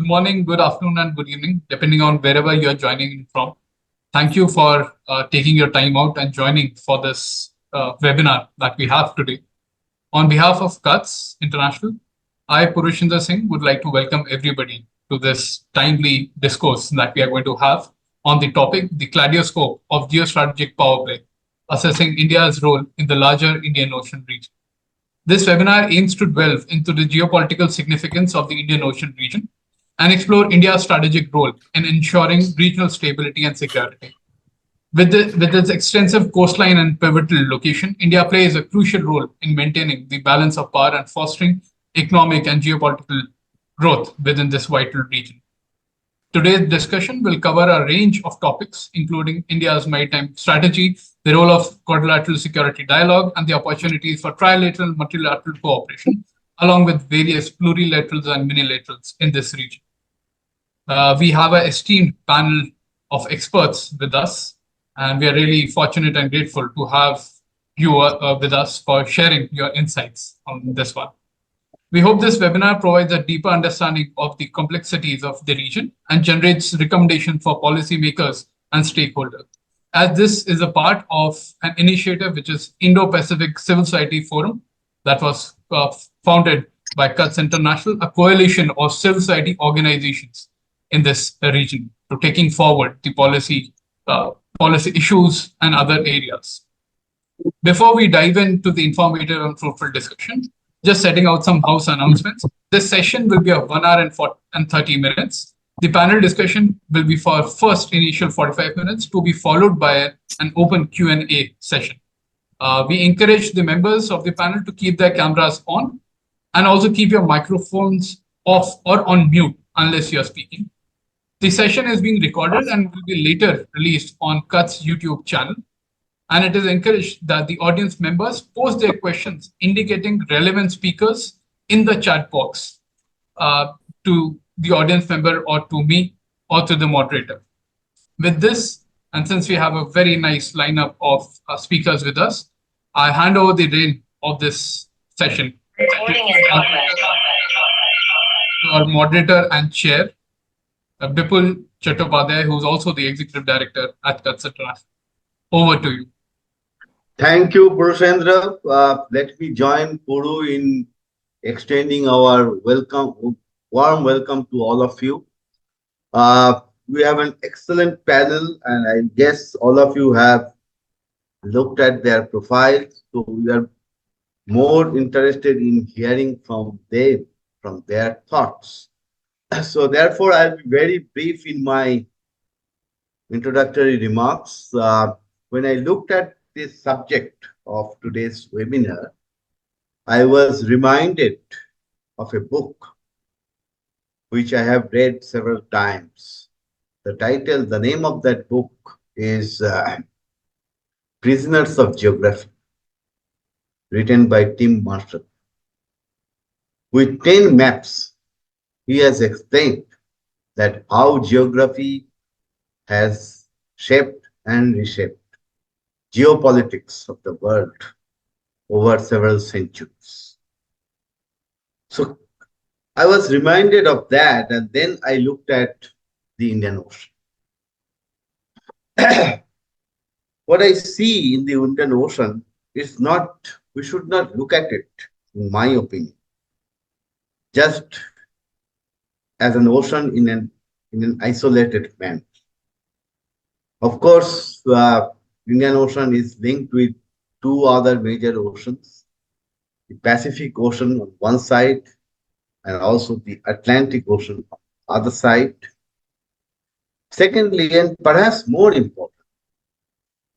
Good morning, good afternoon, and good evening, depending on wherever you're joining in from. Thank you for taking your time out and joining for this webinar that we have today. On behalf of CUTS International, I, Purushinder Singh, would like to welcome everybody to this timely discourse that we are going to have on the topic, the Kaleidoscope of Geostrategic Powerplay, assessing India's role in the larger Indian Ocean region. This webinar aims to delve into the geopolitical significance of the Indian Ocean region and explore India's strategic role in ensuring regional stability and security. With its extensive coastline and pivotal location, India plays a crucial role in maintaining the balance of power and fostering economic and geopolitical growth within this vital region. Today's discussion will cover a range of topics, including India's maritime strategy, the role of quadrilateral security dialogue, and the opportunities for trilateral multilateral cooperation, along with various plurilaterals and minilaterals in this region. We have an esteemed panel of experts with us, and we are really fortunate and grateful to have you with us for sharing your insights on this one. We hope this webinar provides a deeper understanding of the complexities of the region and generates recommendations for policymakers and stakeholders. As this is a part of an initiative which is Indo-Pacific Civil Society Forum that was founded by CUTS International, a coalition of civil society organizations in this region to taking forward the policy issues and other areas. Before we dive into the informative and fruitful discussion, just setting out some house announcements. This session will be a 1 hour and 30 minutes. The panel discussion will be for first initial 45 minutes to be followed by an open Q&A session. We encourage the members of the panel to keep their cameras on and also keep your microphones off or on mute unless you're speaking. The session is being recorded and will be later released on CUTS YouTube channel. And it is encouraged that the audience members post their questions indicating relevant speakers in the chat box to the audience member or to me or to the moderator. With this, and since we have a very nice lineup of speakers with us, I hand over the rein of this session to our moderator and chair, Bipul Chattopadhyay, who is also the executive director at CUTS International. Over to you. Thank you, Purushendra. Let me join Puru in extending our warm welcome to all of you. We have an excellent panel, and I guess all of you have looked at their profiles. So we are more interested in hearing from them, from their thoughts. So therefore, I'll be very brief in my introductory remarks. When I looked at this subject of today's webinar, I was reminded of a book which I have read several times. The name of that book is Prisoners of Geography, written by Tim Marshall. With 10 maps, he has explained that how geography has shaped and reshaped geopolitics of the world over several centuries. So I was reminded of that, and then I looked at the Indian Ocean. What I see in the Indian Ocean is not, we should not look at it, in my opinion, just as an ocean in an isolated manner. Of course, Indian Ocean is linked with two other major oceans, the Pacific Ocean on one side and also the Atlantic Ocean on the other side. Secondly, and perhaps more important,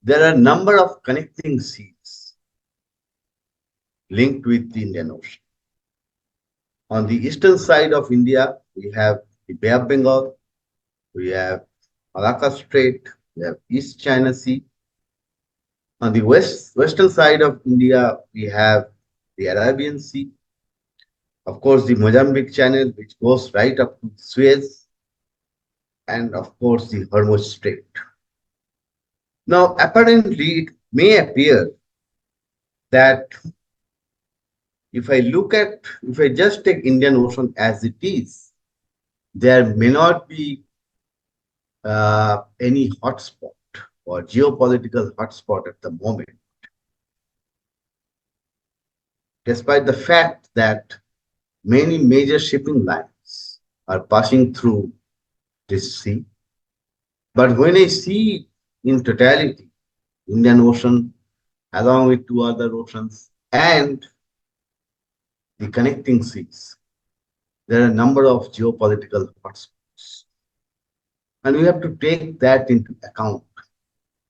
there are a number of connecting seas linked with the Indian Ocean. On the eastern side of India, we have the Bay of Bengal, we have Malacca Strait, we have East China Sea. On the western side of India, we have the Arabian Sea. Of course, the Mozambique Channel, which goes right up to Suez. And of course, the Hormuz Strait. Now, apparently, it may appear that if I just take Indian Ocean as it is, there may not be any hotspot or geopolitical hotspot at the moment, despite the fact that many major shipping lines are passing through this sea. But when I see in totality, Indian Ocean, along with two other oceans and the connecting seas, there are a number of geopolitical hotspots. And we have to take that into account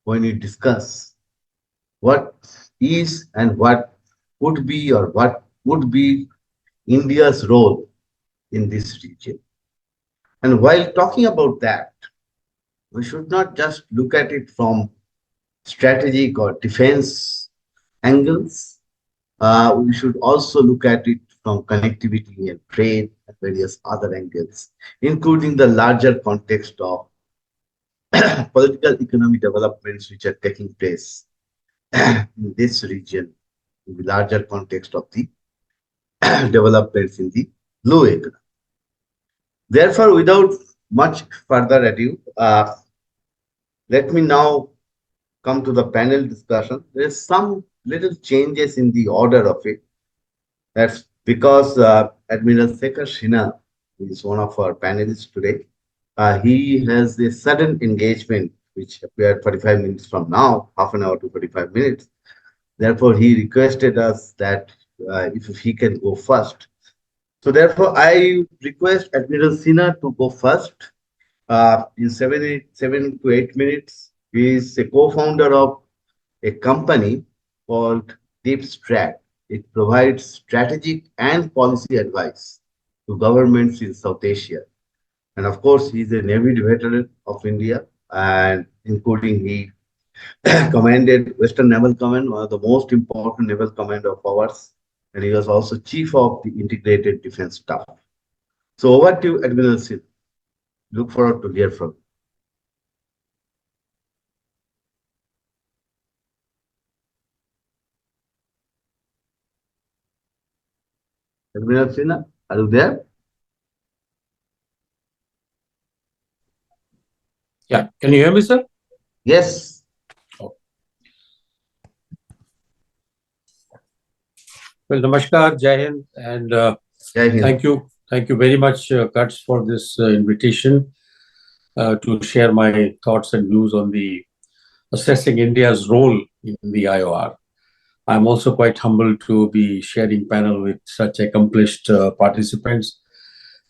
when we discuss what is and what could be or what would be India's role in this region. And while talking about that, we should not just look at it from strategic or defense angles. We should also look at it from connectivity and trade and various other angles, including the larger context of political economic developments which are taking place in this region, in the larger context of the developments in the blue economy. Therefore, without much further ado, let me now come to the panel discussion. There's some little changes in the order of it. That's because Admiral Shekhar Sinha is one of our panelists today. He has a sudden engagement which appeared 45 minutes from now, half an hour to 45 minutes. Therefore, he requested us that if he can go first. So therefore, I request Admiral Sinha to go first in 7 to 8 minutes. He is a co-founder of a company called DeepStrat. It provides strategic and policy advice to governments in South Asia. And of course, he's a Navy veteran of India, and including he commanded Western Naval Command, one of the most important naval command of ours. And he was also chief of the Integrated Defense Staff. So over to Admiral Sid. Look forward to hear from you. Admiral Sinha, are you there? Yeah, can you hear me, sir? Yes. Oh. Well, namaskar, Jai Hind, and Jai Hind. thank you very much, Kutz, for this invitation to share my thoughts and views on the assessing India's role in the IOR. I'm also quite humbled to be sharing panel with such accomplished participants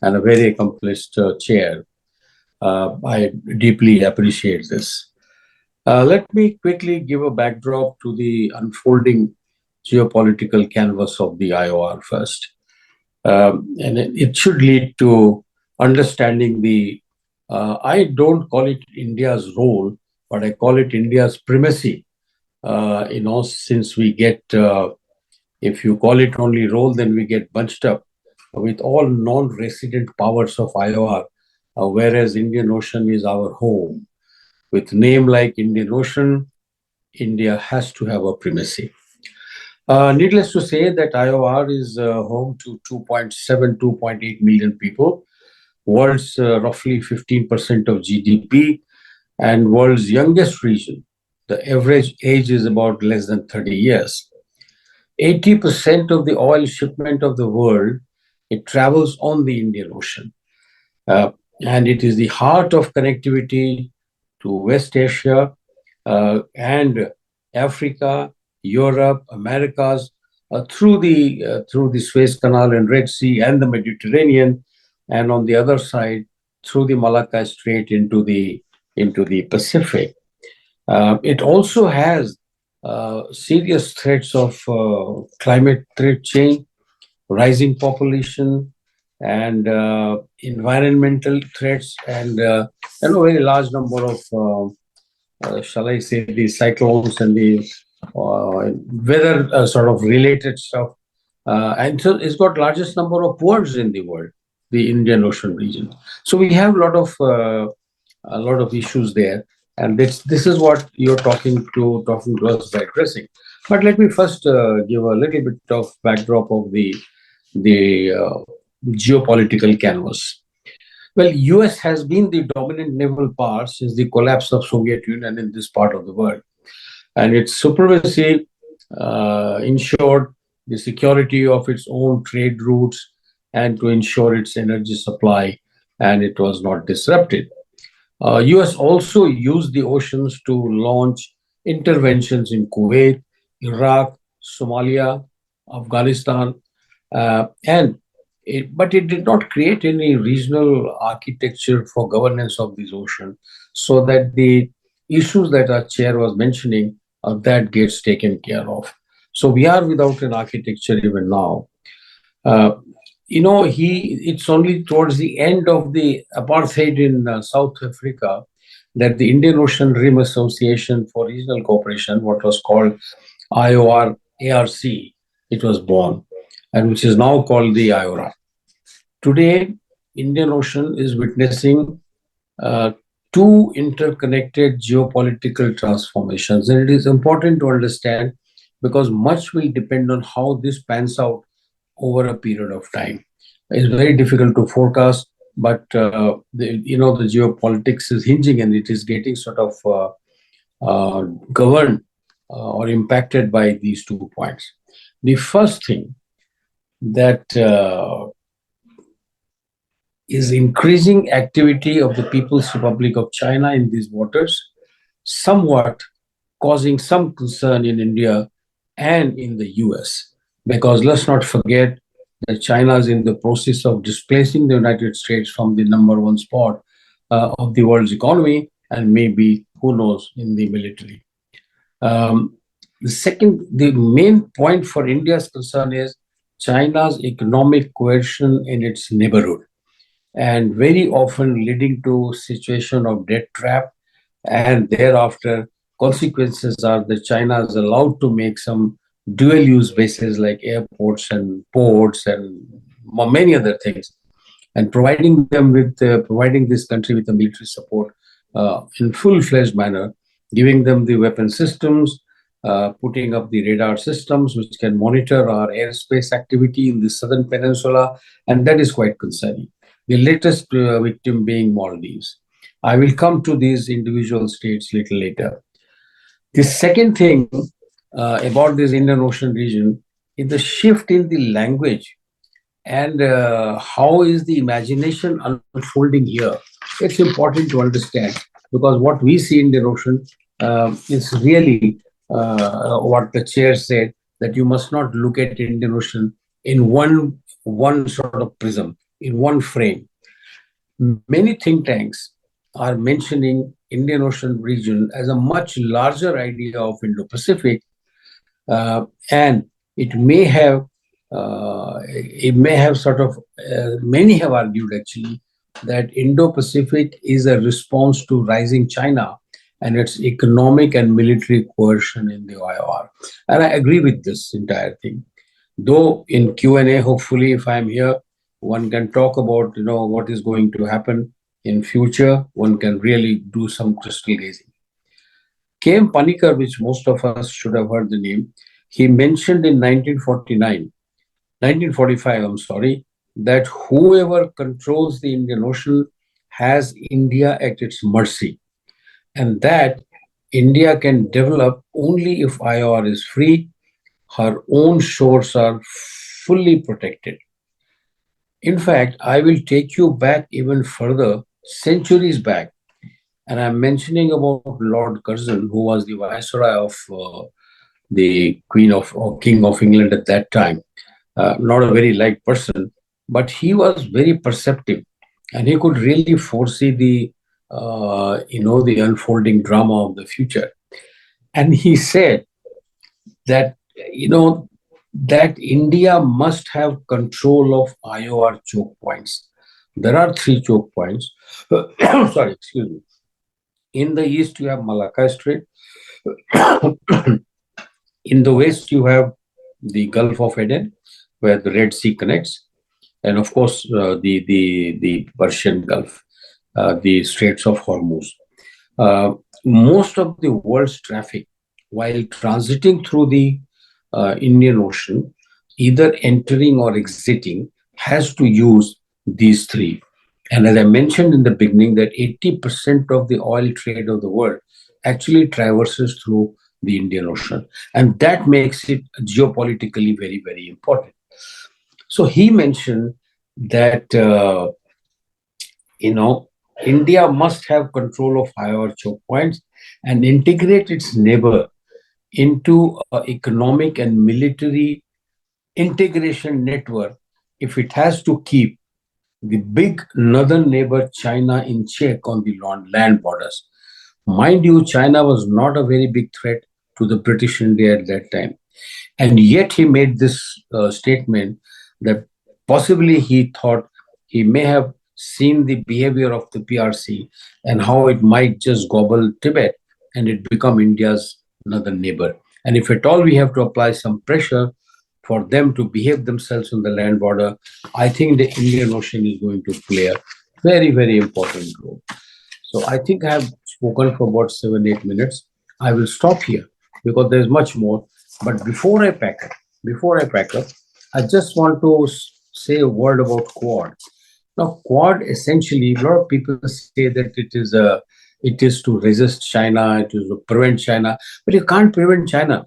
and a very accomplished chair. I deeply appreciate this. Let me quickly give a backdrop to the unfolding geopolitical canvas of the IOR first. And it should lead to understanding the, I don't call it India's role, but I call it India's primacy. Since we get, if you call it only role, then we get bunched up with all non-resident powers of IOR, whereas Indian Ocean is our home. With name like Indian Ocean, India has to have a primacy. Needless to say that IOR is home to 2.7, 2.8 million people, world's roughly 15% of GDP, and world's youngest region. The average age is about less than 30 years. 80% of the oil shipment of the world, it travels on the Indian Ocean. And it is the heart of connectivity to West Asia and Africa, Europe, Americas, through the Suez Canal and Red Sea and the Mediterranean, and on the other side through the Malacca Strait into the Pacific. It also has serious threats of climate threat change, rising population, and environmental threats, and a very large number of shall I say, the cyclones and the weather sort of related stuff. And so it's got largest number of ports in the world, the Indian Ocean region. So we have a lot of issues there, and this is what you're talking to us by addressing. But let me first give a little bit of backdrop of the geopolitical canvas. Well, US has been the dominant naval power since the collapse of Soviet Union in this part of the world. And its supremacy ensured the security of its own trade routes and to ensure its energy supply, and it was not disrupted. US also used the oceans to launch interventions in Kuwait, Iraq, Somalia, Afghanistan, but it did not create any regional architecture for governance of this ocean, so that the issues that our chair was mentioning, that gets taken care of. So we are without an architecture even now. Uh, it's only towards the end of the apartheid in South Africa that the Indian Ocean Rim Association for Regional Cooperation, what was called IOR ARC, it was born, and which is now called the IORA. Today, Indian Ocean is witnessing uh, two interconnected geopolitical transformations, and it is important to understand because much will depend on how this pans out over a period of time. It's very difficult to forecast, but the geopolitics is hinging and it is getting sort of governed or impacted by these 2 points. The first thing that is increasing activity of the People's Republic of China in these waters, somewhat causing some concern in India and in the US. Because let's not forget that China is in the process of displacing the United States from the #1 spot of the world's economy, and maybe, who knows, in the military. The main point for India's concern is China's economic coercion in its neighborhood, and very often leading to situation of debt trap, and thereafter consequences are that China is allowed to make some dual use bases like airports and ports and many other things, and providing this country with a military support in full-fledged manner, giving them the weapon systems, putting up the radar systems which can monitor our airspace activity in the southern peninsula, and that is quite concerning. The latest victim being Maldives. I will come to these individual states a little later. The second thing about this Indian Ocean region is the shift in the language and how is the imagination unfolding here. It's important to understand because what we see in the ocean is really what the chair said, that you must not look at Indian Ocean in one sort of prism, in one frame. Many think tanks are mentioning Indian Ocean region as a much larger idea of Indo-Pacific, and it may have many have argued actually that Indo-Pacific is a response to rising China and its economic and military coercion in the IOR. And I agree with this entire thing. Though in Q&A, hopefully, if I'm here, one can talk about what is going to happen in future. One can really do some crystal gazing. K.M. Panikkar, which most of us should have heard the name, he mentioned in 1945, I'm sorry, that whoever controls the Indian Ocean has India at its mercy, and that India can develop only if IOR is free, her own shores are fully protected. In fact, I will take you back even further, centuries back, and I'm mentioning about Lord Curzon, who was the viceroy of the Queen or King of England at that time. Not a very liked person, but he was very perceptive, and he could really foresee the unfolding drama of the future. And he said that that India must have control of IOR choke points. There are 3 choke points. Sorry, excuse me. In the east, you have Malacca Strait. In the west, you have the Gulf of Aden, where the Red Sea connects, and of course, the Persian Gulf, the Straits of Hormuz. Most of the world's traffic, while transiting through the Indian Ocean, either entering or exiting, has to use these 3. And as I mentioned in the beginning, that 80% of the oil trade of the world actually traverses through the Indian Ocean. And that makes it geopolitically very, very important. So he mentioned that, India must have control of IOR choke points and integrate its neighbor into an economic and military integration network if it has to keep the big northern neighbor China in check on the land borders. Mind you, China was not a very big threat to the British India at that time. And yet he made this statement that possibly he thought he may have seen the behavior of the PRC and how it might just gobble Tibet and it become India's another neighbor. And if at all we have to apply some pressure for them to behave themselves on the land border, I think the Indian Ocean is going to play a very, very important role. So I think I have spoken for about 7-8 minutes. I will stop here because there's much more. But before I pack up, I just want to say a word about Quad. Now, Quad essentially, a lot of people say that it is to resist China, it is to prevent China, but you can't prevent China.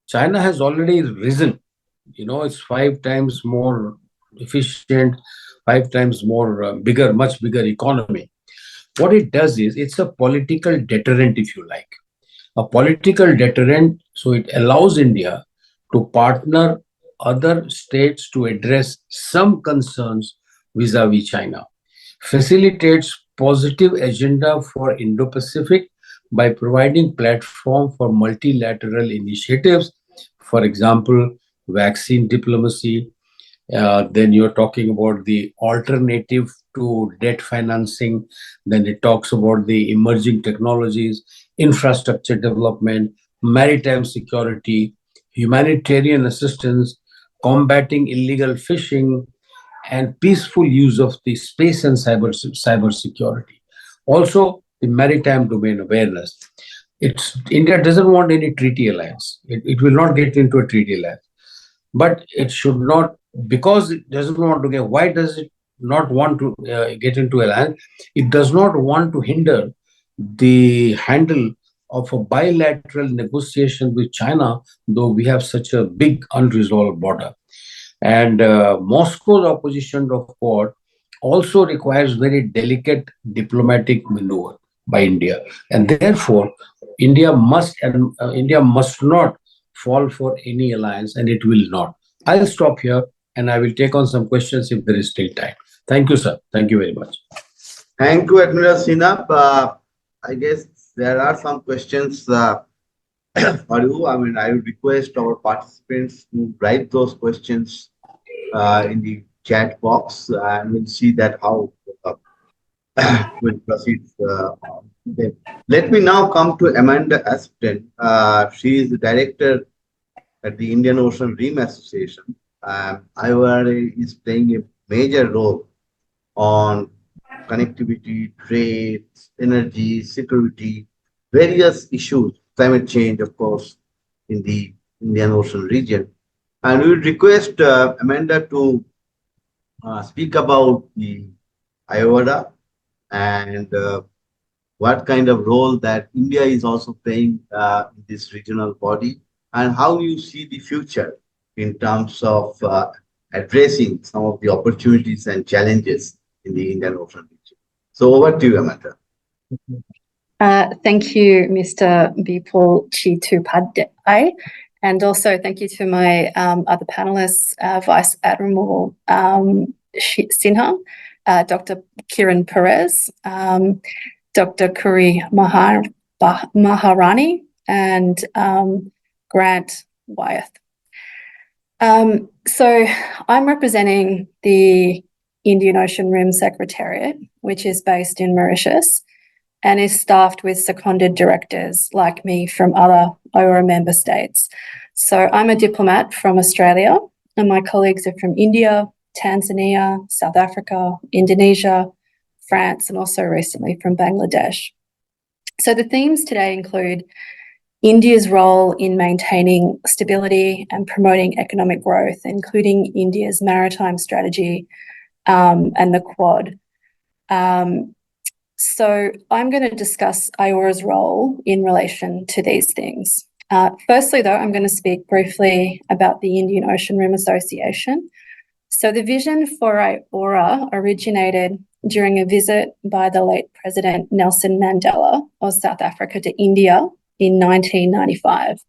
China has already risen. It's 5 times more efficient, 5 times more bigger, much bigger economy. What it does is it's a political deterrent, if you like. A political deterrent, so it allows India to partner other states to address some concerns vis-a-vis China, facilitates positive agenda for Indo-Pacific by providing platform for multilateral initiatives, for example, vaccine diplomacy. Then you're talking about the alternative to debt financing. Then it talks about the emerging technologies, infrastructure development, maritime security, humanitarian assistance, combating illegal fishing, and peaceful use of the space and cyber security. Also, the maritime domain awareness. India doesn't want any treaty alliance. It will not get into a treaty alliance. But it should not, because it doesn't want to get, why does it not want to get into alliance? It does not want to hinder the handle of a bilateral negotiation with China, though we have such a big unresolved border. And Moscow's opposition of Quad also requires very delicate diplomatic maneuver by India. And therefore, India must not fall for any alliance, and it will not. I'll stop here and I will take on some questions if there is still time. Thank you, sir. Thank you very much. Thank you, Admiral Sinha. I guess there are some questions for you. I mean, I would request our participants to write those questions in the chat box, and we'll see that how we'll proceed. Let me now come to Amanda Aspden. She is the director at the Indian Ocean Rim Association. IORA is playing a major role on connectivity, trade, energy, security, various issues, climate change, of course, in the Indian Ocean region. And we would request Amanda to speak about the IORA and what kind of role that India is also playing in this regional body, and how you see the future in terms of addressing some of the opportunities and challenges in the Indian Ocean region. So over to you, Amanda. Thank you, Mr. Bipul Chattopadhyay. And also thank you to my other panelists, Vice Admiral Sinha, Dr. Kiran Pervez, Dr. Kuri Maharani, and Grant Wyeth. So I'm representing the Indian Ocean Rim Secretariat, which is based in Mauritius and is staffed with seconded directors like me from other IORA member states. So I'm a diplomat from Australia, and my colleagues are from India, Tanzania, South Africa, Indonesia, France, and also recently from Bangladesh. So the themes today include India's role in maintaining stability and promoting economic growth, including India's maritime strategy and the Quad. So I'm going to discuss IORA's role in relation to these things. Firstly, though, I'm going to speak briefly about the Indian Ocean Rim Association. So the vision for IORA originated during a visit by the late President Nelson Mandela of South Africa to India in 1995.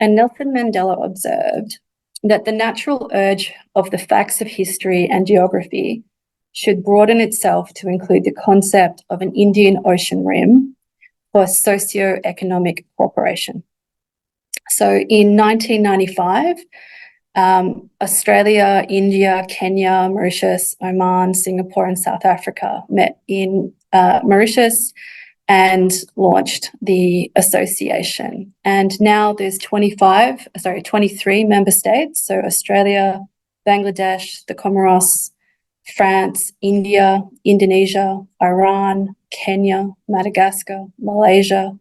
And Nelson Mandela observed that the natural urge of the facts of history and geography should broaden itself to include the concept of an Indian Ocean Rim for socio-economic cooperation. So in 1995, Australia, India, Kenya, Mauritius, Oman, Singapore, and South Africa met in Mauritius and launched the association. And now there's 23 member states. So Australia, Bangladesh, the Comoros, France, India, Indonesia, Iran, Kenya, Madagascar, Malaysia,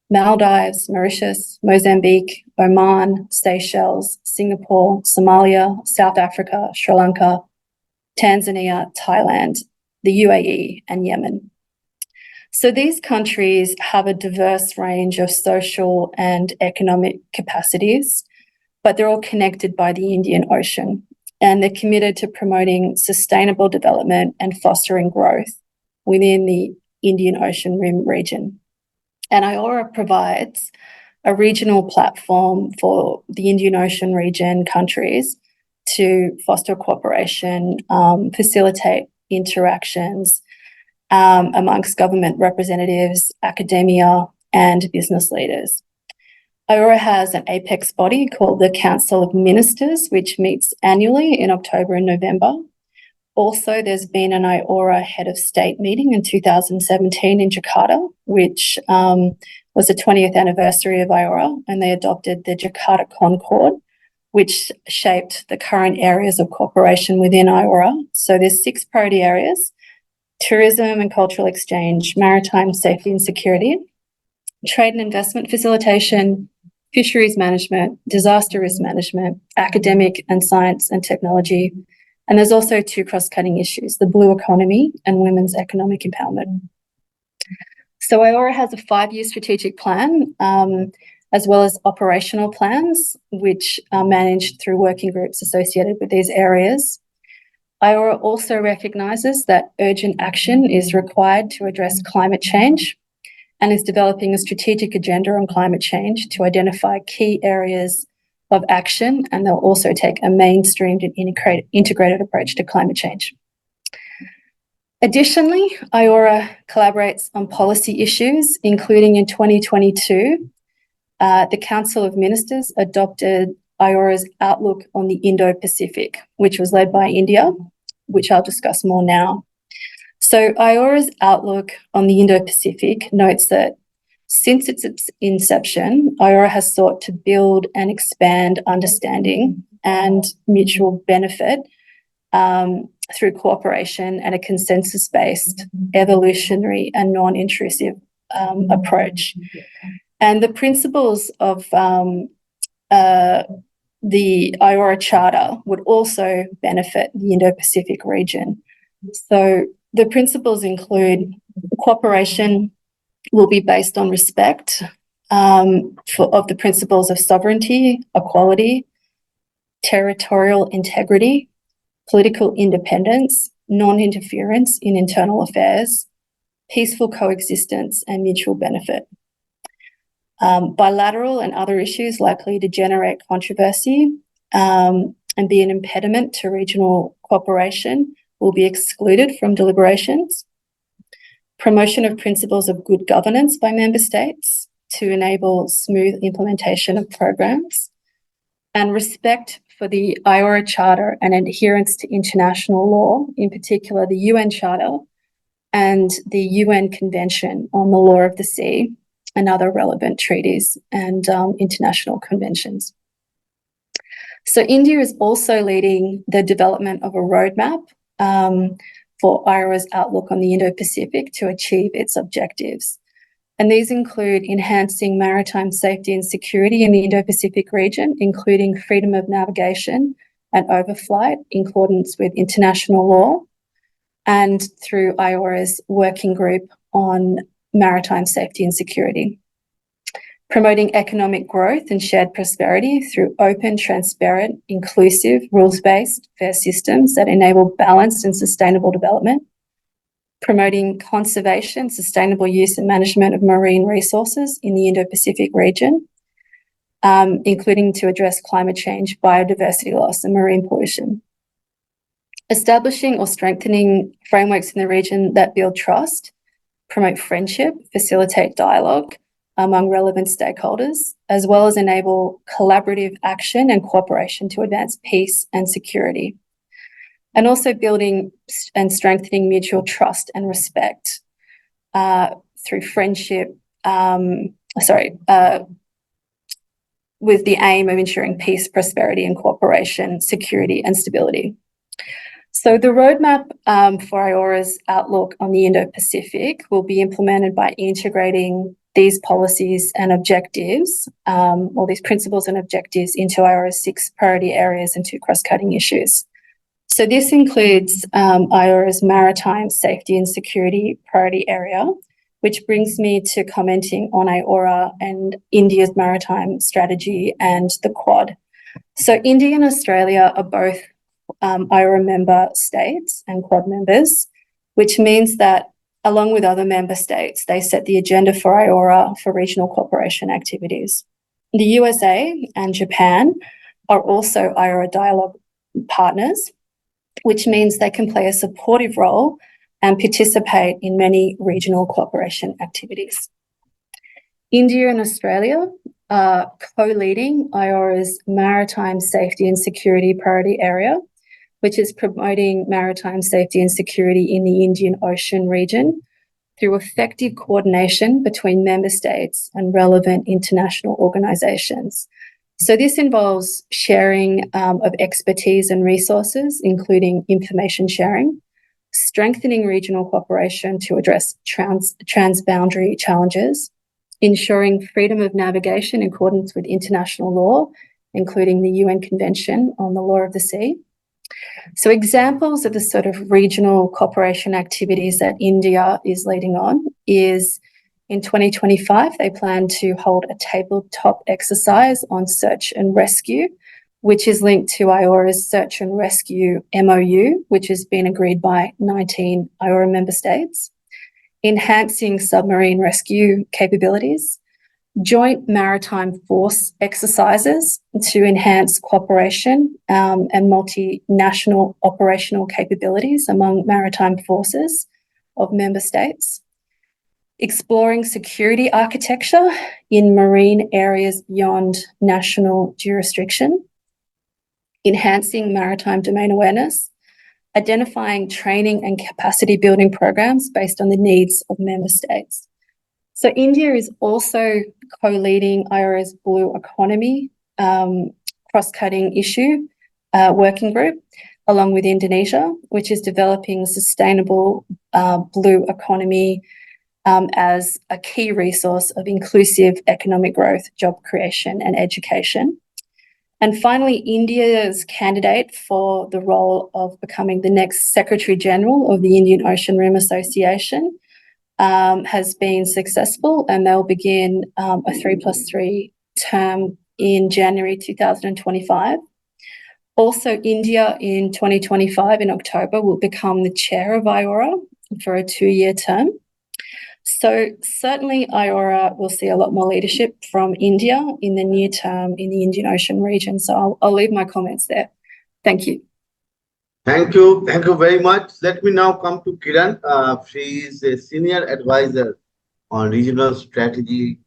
Maldives, Mauritius, Mozambique, Oman, Seychelles, Singapore, Somalia, South Africa, Sri Lanka, Tanzania, Thailand, the UAE, and Yemen. So these countries have a diverse range of social and economic capacities, but they're all connected by the Indian Ocean, and they're committed to promoting sustainable development and fostering growth within the Indian Ocean Rim region. And IORA provides a regional platform for the Indian Ocean region countries to foster cooperation, facilitate interactions amongst government representatives, academia, and business leaders. IORA has an apex body called the Council of Ministers, which meets annually in October and November. Also, there's been an IORA Head of State meeting in 2017 in Jakarta, which was the 20th anniversary of IORA, and they adopted the Jakarta Concord, which shaped the current areas of cooperation within IORA. So there's 6 priority areas: tourism and cultural exchange, maritime safety and security, trade and investment facilitation, fisheries management, disaster risk management, academic and science and technology. And there's also 2 cross-cutting issues: the blue economy and women's economic empowerment. So IORA has a 5-year strategic plan, as well as operational plans, which are managed through working groups associated with these areas. IORA also recognises that urgent action is required to address climate change and is developing a strategic agenda on climate change to identify key areas of action, and they'll also take a mainstreamed and integrated approach to climate change. Additionally, IORA collaborates on policy issues, including in 2022, the Council of Ministers adopted IORA's outlook on the Indo-Pacific, which was led by India, which I'll discuss more now. So IORA's outlook on the Indo-Pacific notes that since its inception, IORA has sought to build and expand understanding and mutual benefit through cooperation and a consensus-based, evolutionary and non-intrusive approach. And the principles of the IORA Charter would also benefit the Indo-Pacific region. So the principles include cooperation will be based on respect of the principles of sovereignty, equality, territorial integrity, political independence, non-interference in internal affairs, peaceful coexistence, and mutual benefit. Bilateral and other issues likely to generate controversy and be an impediment to regional cooperation will be excluded from deliberations. Promotion of principles of good governance by member states to enable smooth implementation of programs, and respect for the IORA Charter and adherence to international law, in particular the UN Charter and the UN Convention on the Law of the Sea and other relevant treaties and international conventions. So India is also leading the development of a roadmap for IORA's outlook on the Indo-Pacific to achieve its objectives. And these include enhancing maritime safety and security in the Indo-Pacific region, including freedom of navigation and overflight in accordance with international law, and through IORA's working group on maritime safety and security. Promoting economic growth and shared prosperity through open, transparent, inclusive, rules-based, fair systems that enable balanced and sustainable development. Promoting conservation, sustainable use and management of marine resources in the Indo-Pacific region, including to address climate change, biodiversity loss and marine pollution. Establishing or strengthening frameworks in the region that build trust, promote friendship, facilitate dialogue among relevant stakeholders, as well as enable collaborative action and cooperation to advance peace and security. And also building and strengthening mutual trust and respect through friendship, with the aim of ensuring peace, prosperity and cooperation, security and stability. So the roadmap for IORA's outlook on the Indo-Pacific will be implemented by integrating these policies and objectives, or these principles and objectives, into IORA's 6 priority areas and 2 cross-cutting issues. So this includes IORA's maritime safety and security priority area, which brings me to commenting on IORA and India's maritime strategy and the Quad. So India and Australia are both IORA member states and Quad members, which means that along with other member states, they set the agenda for IORA for regional cooperation activities. The USA and Japan are also IORA dialogue partners, which means they can play a supportive role and participate in many regional cooperation activities. India and Australia are co-leading IORA's maritime safety and security priority area, which is promoting maritime safety and security in the Indian Ocean region through effective coordination between member states and relevant international organisations. So this involves sharing of expertise and resources, including information sharing, strengthening regional cooperation to address transboundary challenges, ensuring freedom of navigation in accordance with international law, including the UN Convention on the Law of the Sea. So examples of the sort of regional cooperation activities that India is leading on is in 2025, they plan to hold a tabletop exercise on search and rescue, which is linked to IORA's search and rescue MOU, which has been agreed by 19 IORA member states, enhancing submarine rescue capabilities, joint maritime force exercises to enhance cooperation and multinational operational capabilities among maritime forces of member states, exploring security architecture in marine areas beyond national jurisdiction, enhancing maritime domain awareness, identifying training and capacity building programs based on the needs of member states. So India is also co-leading IORA's Blue Economy cross-cutting issue working group, along with Indonesia, which is developing sustainable blue economy as a key resource of inclusive economic growth, job creation and education. And finally, India's candidate for the role of becoming the next Secretary General of the Indian Ocean Rim Association has been successful, and they'll begin a 3+3 term in January 2025. Also, India in 2025 in October will become the chair of IORA for a 2-year term. So certainly IORA will see a lot more leadership from India in the near term in the Indian Ocean region. So I'll leave my comments there. Thank you. Thank you. Thank you very much. Let me now come to Kiran. She is a senior advisor on regional strategy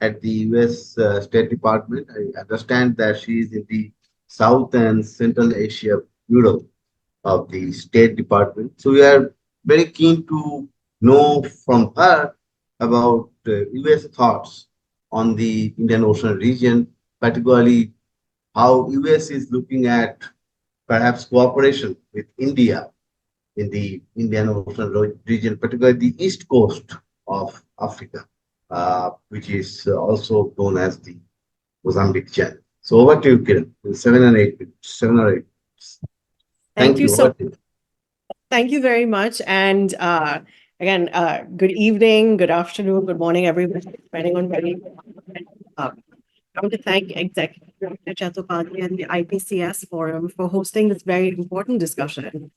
at the US State Department. I understand that she is in the South and Central Asia Bureau of the State Department. So we are very keen to know from her about US thoughts on the Indian Ocean region, particularly how US is looking at perhaps cooperation with India in the Indian Ocean region, particularly the east coast of Africa, which is also known as the Mozambique Channel. So over to you, Kiran. 7 or 8 minutes. Thank you. Thank you very much. And again, good evening, good afternoon, good morning, everybody, depending on where you are. I want to thank Executive Director Chattopadhyay and the IPCS Forum for hosting this very important discussion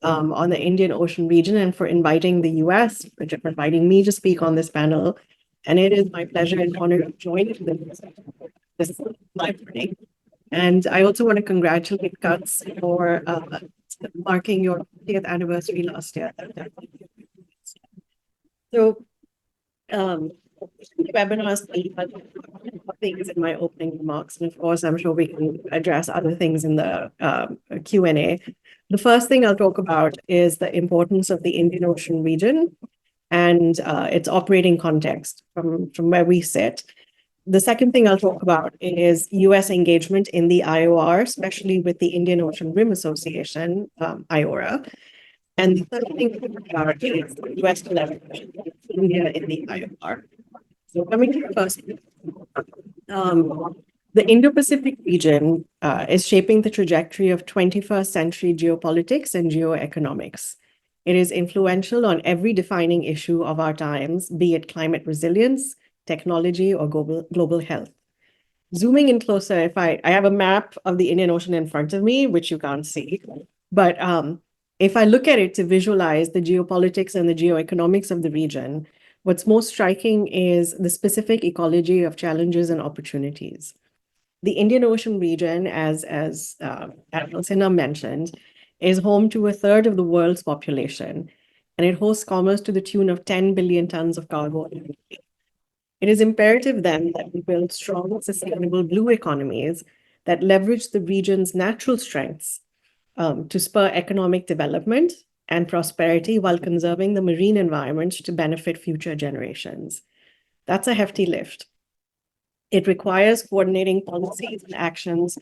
on the Indian Ocean region and for inviting the US, for inviting me to speak on this panel. And it is my pleasure and honor to join this library. And I also want to congratulate Cuts for marking your 50th anniversary last year. So, webinars things in my opening remarks, and of course, I'm sure we can address other things in the Q&A. The first thing I'll talk about is the importance of the Indian Ocean region and its operating context from where we sit. The second thing I'll talk about is US engagement in the IOR, especially with the Indian Ocean Rim Association, IORA. And the third thing I'll talk about is US collaboration with India in the IOR. So coming to the first, the Indo-Pacific region is shaping the trajectory of 21st century geopolitics and geoeconomics. It is influential on every defining issue of our times, be it climate resilience, technology, or global health. Zooming in closer, if I have a map of the Indian Ocean in front of me, which you can't see, but if I look at it to visualize the geopolitics and the geoeconomics of the region, what's most striking is the specific ecology of challenges and opportunities. The Indian Ocean region, as Admiral Sinha mentioned, is home to a third of the world's population, and it hosts commerce to the tune of 10 billion tons of cargo annually. It is imperative then that we build strong, sustainable blue economies that leverage the region's natural strengths to spur economic development and prosperity while conserving the marine environment to benefit future generations. That's a hefty lift. It requires coordinating policies and actions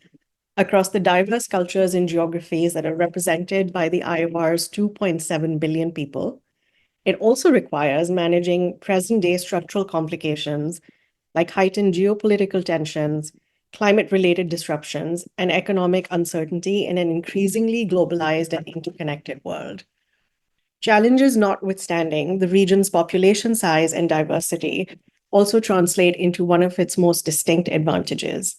across the diverse cultures and geographies that are represented by the IOR's 2.7 billion people. It also requires managing present-day structural complications like heightened geopolitical tensions, climate-related disruptions, and economic uncertainty in an increasingly globalized and interconnected world. Challenges notwithstanding, the region's population size and diversity also translate into one of its most distinct advantages.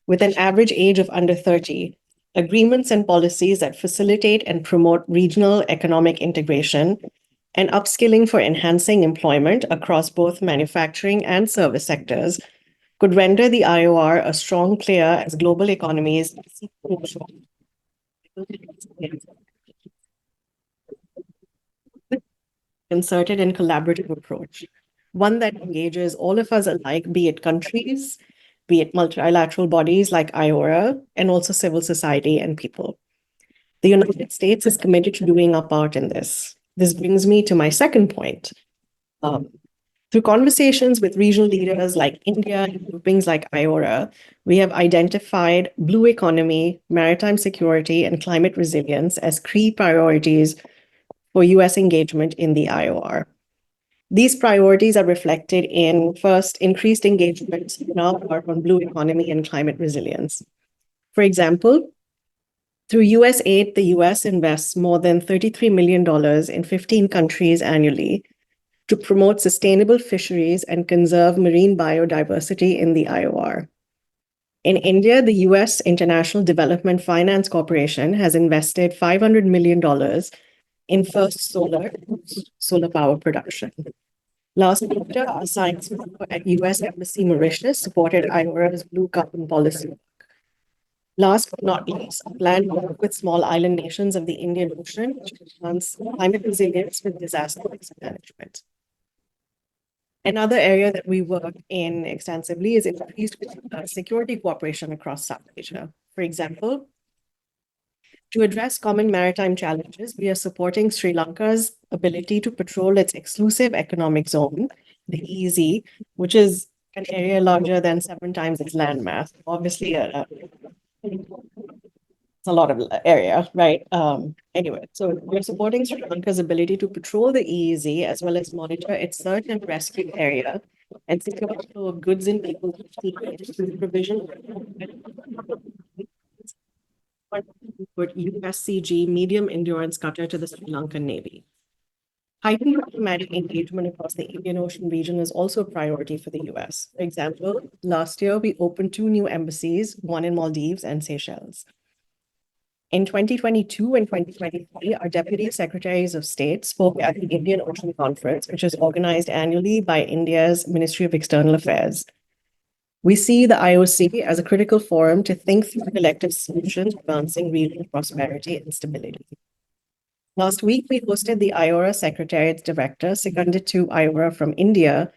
With an average age of under 30, agreements and policies that facilitate and promote regional economic integration and upskilling for enhancing employment across both manufacturing and service sectors could render the IOR a strong player as global economies seek concerted and collaborative approach, one that engages all of us alike, be it countries, be it multilateral bodies like IORA, and also civil society and people. The United States is committed to doing our part in this. This brings me to my second point. Through conversations with regional leaders like India and groupings like IORA, we have identified blue economy, maritime security, and climate resilience as key priorities for US engagement in the IOR. These priorities are reflected in, first, increased engagement in our part on blue economy and climate resilience. For example, through US aid, the US invests more than $33 million in 15 countries annually to promote sustainable fisheries and conserve marine biodiversity in the IOR. In India, the US International Development Finance Corporation has invested $500 million in first solar power production. Last quarter, our science at US Embassy Mauritius supported IORA's blue carbon policy. Last but not least, a plan to work with small island nations of the Indian Ocean to enhance climate resilience with disaster risk management. Another area that we work in extensively is increased security cooperation across South Asia. For example, to address common maritime challenges, we are supporting Sri Lanka's ability to patrol its exclusive economic zone, the EEZ, which is an area larger than 7 times its landmass. Obviously, it's a lot of area, right? Anyway, so we're supporting Sri Lanka's ability to patrol the EEZ as well as monitor its search and rescue area and secure the flow of goods and people through the provision put USCG medium endurance cutter to the Sri Lankan Navy. Heightened diplomatic engagement across the Indian Ocean region is also a priority for the US. For example, last year we opened 2 new embassies, one in Maldives and Seychelles. In 2022 and 2023, our Deputy Secretaries of State spoke at the Indian Ocean Conference, which is organized annually by India's Ministry of External Affairs. We see the IOC as a critical forum to think through collective solutions advancing regional prosperity and stability. Last week, we hosted the IORA Secretariat's Director, seconded to IORA from India,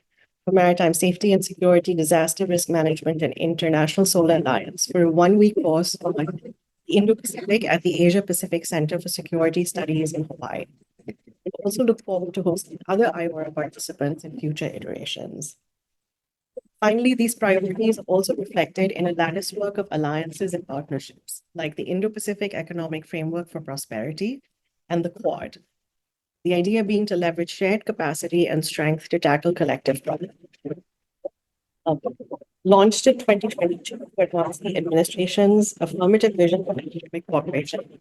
for Maritime Safety and Security, Disaster Risk Management, and International Solar Alliance for a 1-week course on the Indo-Pacific at the Asia-Pacific Center for Security Studies in Hawaii. We also look forward to hosting other IORA participants in future iterations. Finally, these priorities are also reflected in a lattice work of alliances and partnerships, like the Indo-Pacific Economic Framework for Prosperity and the Quad. The idea being to leverage shared capacity and strength to tackle collective problems. Launched in 2022 to advance the administration's affirmative vision for economic cooperation,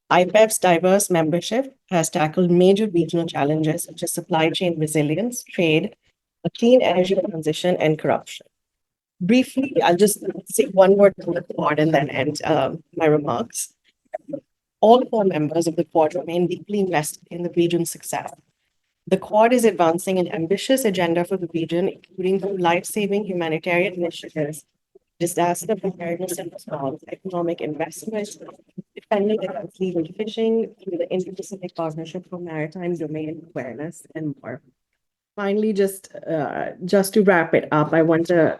IPEF's diverse membership has tackled major regional challenges such as supply chain resilience, trade, a clean energy transition, and corruption. Briefly, I'll just say one word on the Quad and then end my remarks. All 4 members of the Quad remain deeply invested in the region's success. The Quad is advancing an ambitious agenda for the region, including through life-saving humanitarian initiatives, disaster preparedness and response, economic investment, defending against illegal fishing, through the Indo-Pacific Partnership for Maritime Domain Awareness, and more. Finally, just to wrap it up, I want to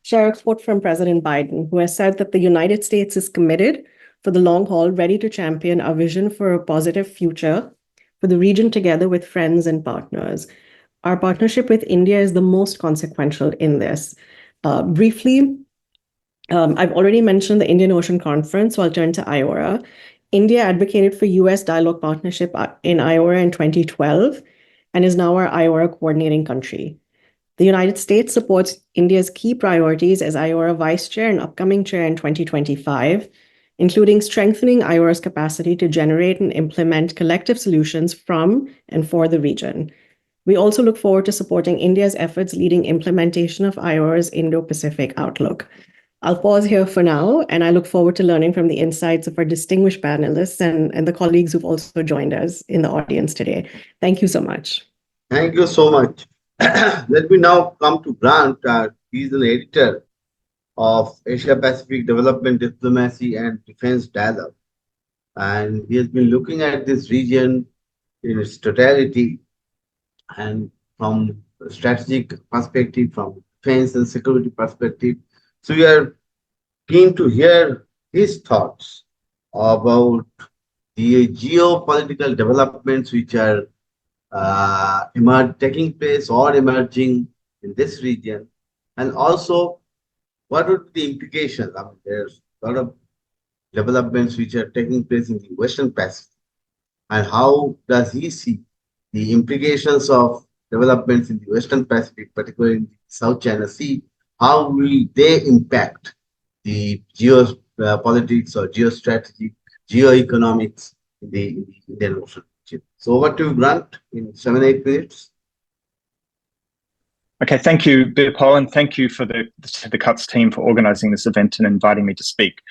share a quote from President Biden, who has said that the United States is committed for the long haul, ready to champion our vision for a positive future for the region together with friends and partners. Our partnership with India is the most consequential in this. Briefly, I've already mentioned the Indian Ocean Conference, so I'll turn to IORA. India advocated for US dialogue partnership in IORA in 2012 and is now our IORA coordinating country. The United States supports India's key priorities as IORA Vice Chair and upcoming Chair in 2025, including strengthening IORA's capacity to generate and implement collective solutions from and for the region. We also look forward to supporting India's efforts leading implementation of IORA's Indo-Pacific outlook. I'll pause here for now, and I look forward to learning from the insights of our distinguished panelists and the colleagues who've also joined us in the audience today. Thank you so much. Thank you so much. Let me now come to Grant. He's an editor of Asia-Pacific Development Diplomacy and Defense Dialogue. And he has been looking at this region in its totality and from a strategic perspective, from defense and security perspective. So we are keen to hear his thoughts about the geopolitical developments which are taking place or emerging in this region, and also what would be the implications? I mean, there's a lot of developments which are taking place in the Western Pacific, and how does he see the implications of developments in the Western Pacific, particularly in the South China Sea? How will they impact the geopolitics or geostrategic, geoeconomics in the Indian Ocean? So over to you, Grant, in 7-8 minutes. Okay, thank you, Bipul, and thank you for the Cuts team for organising this event and inviting me to speak.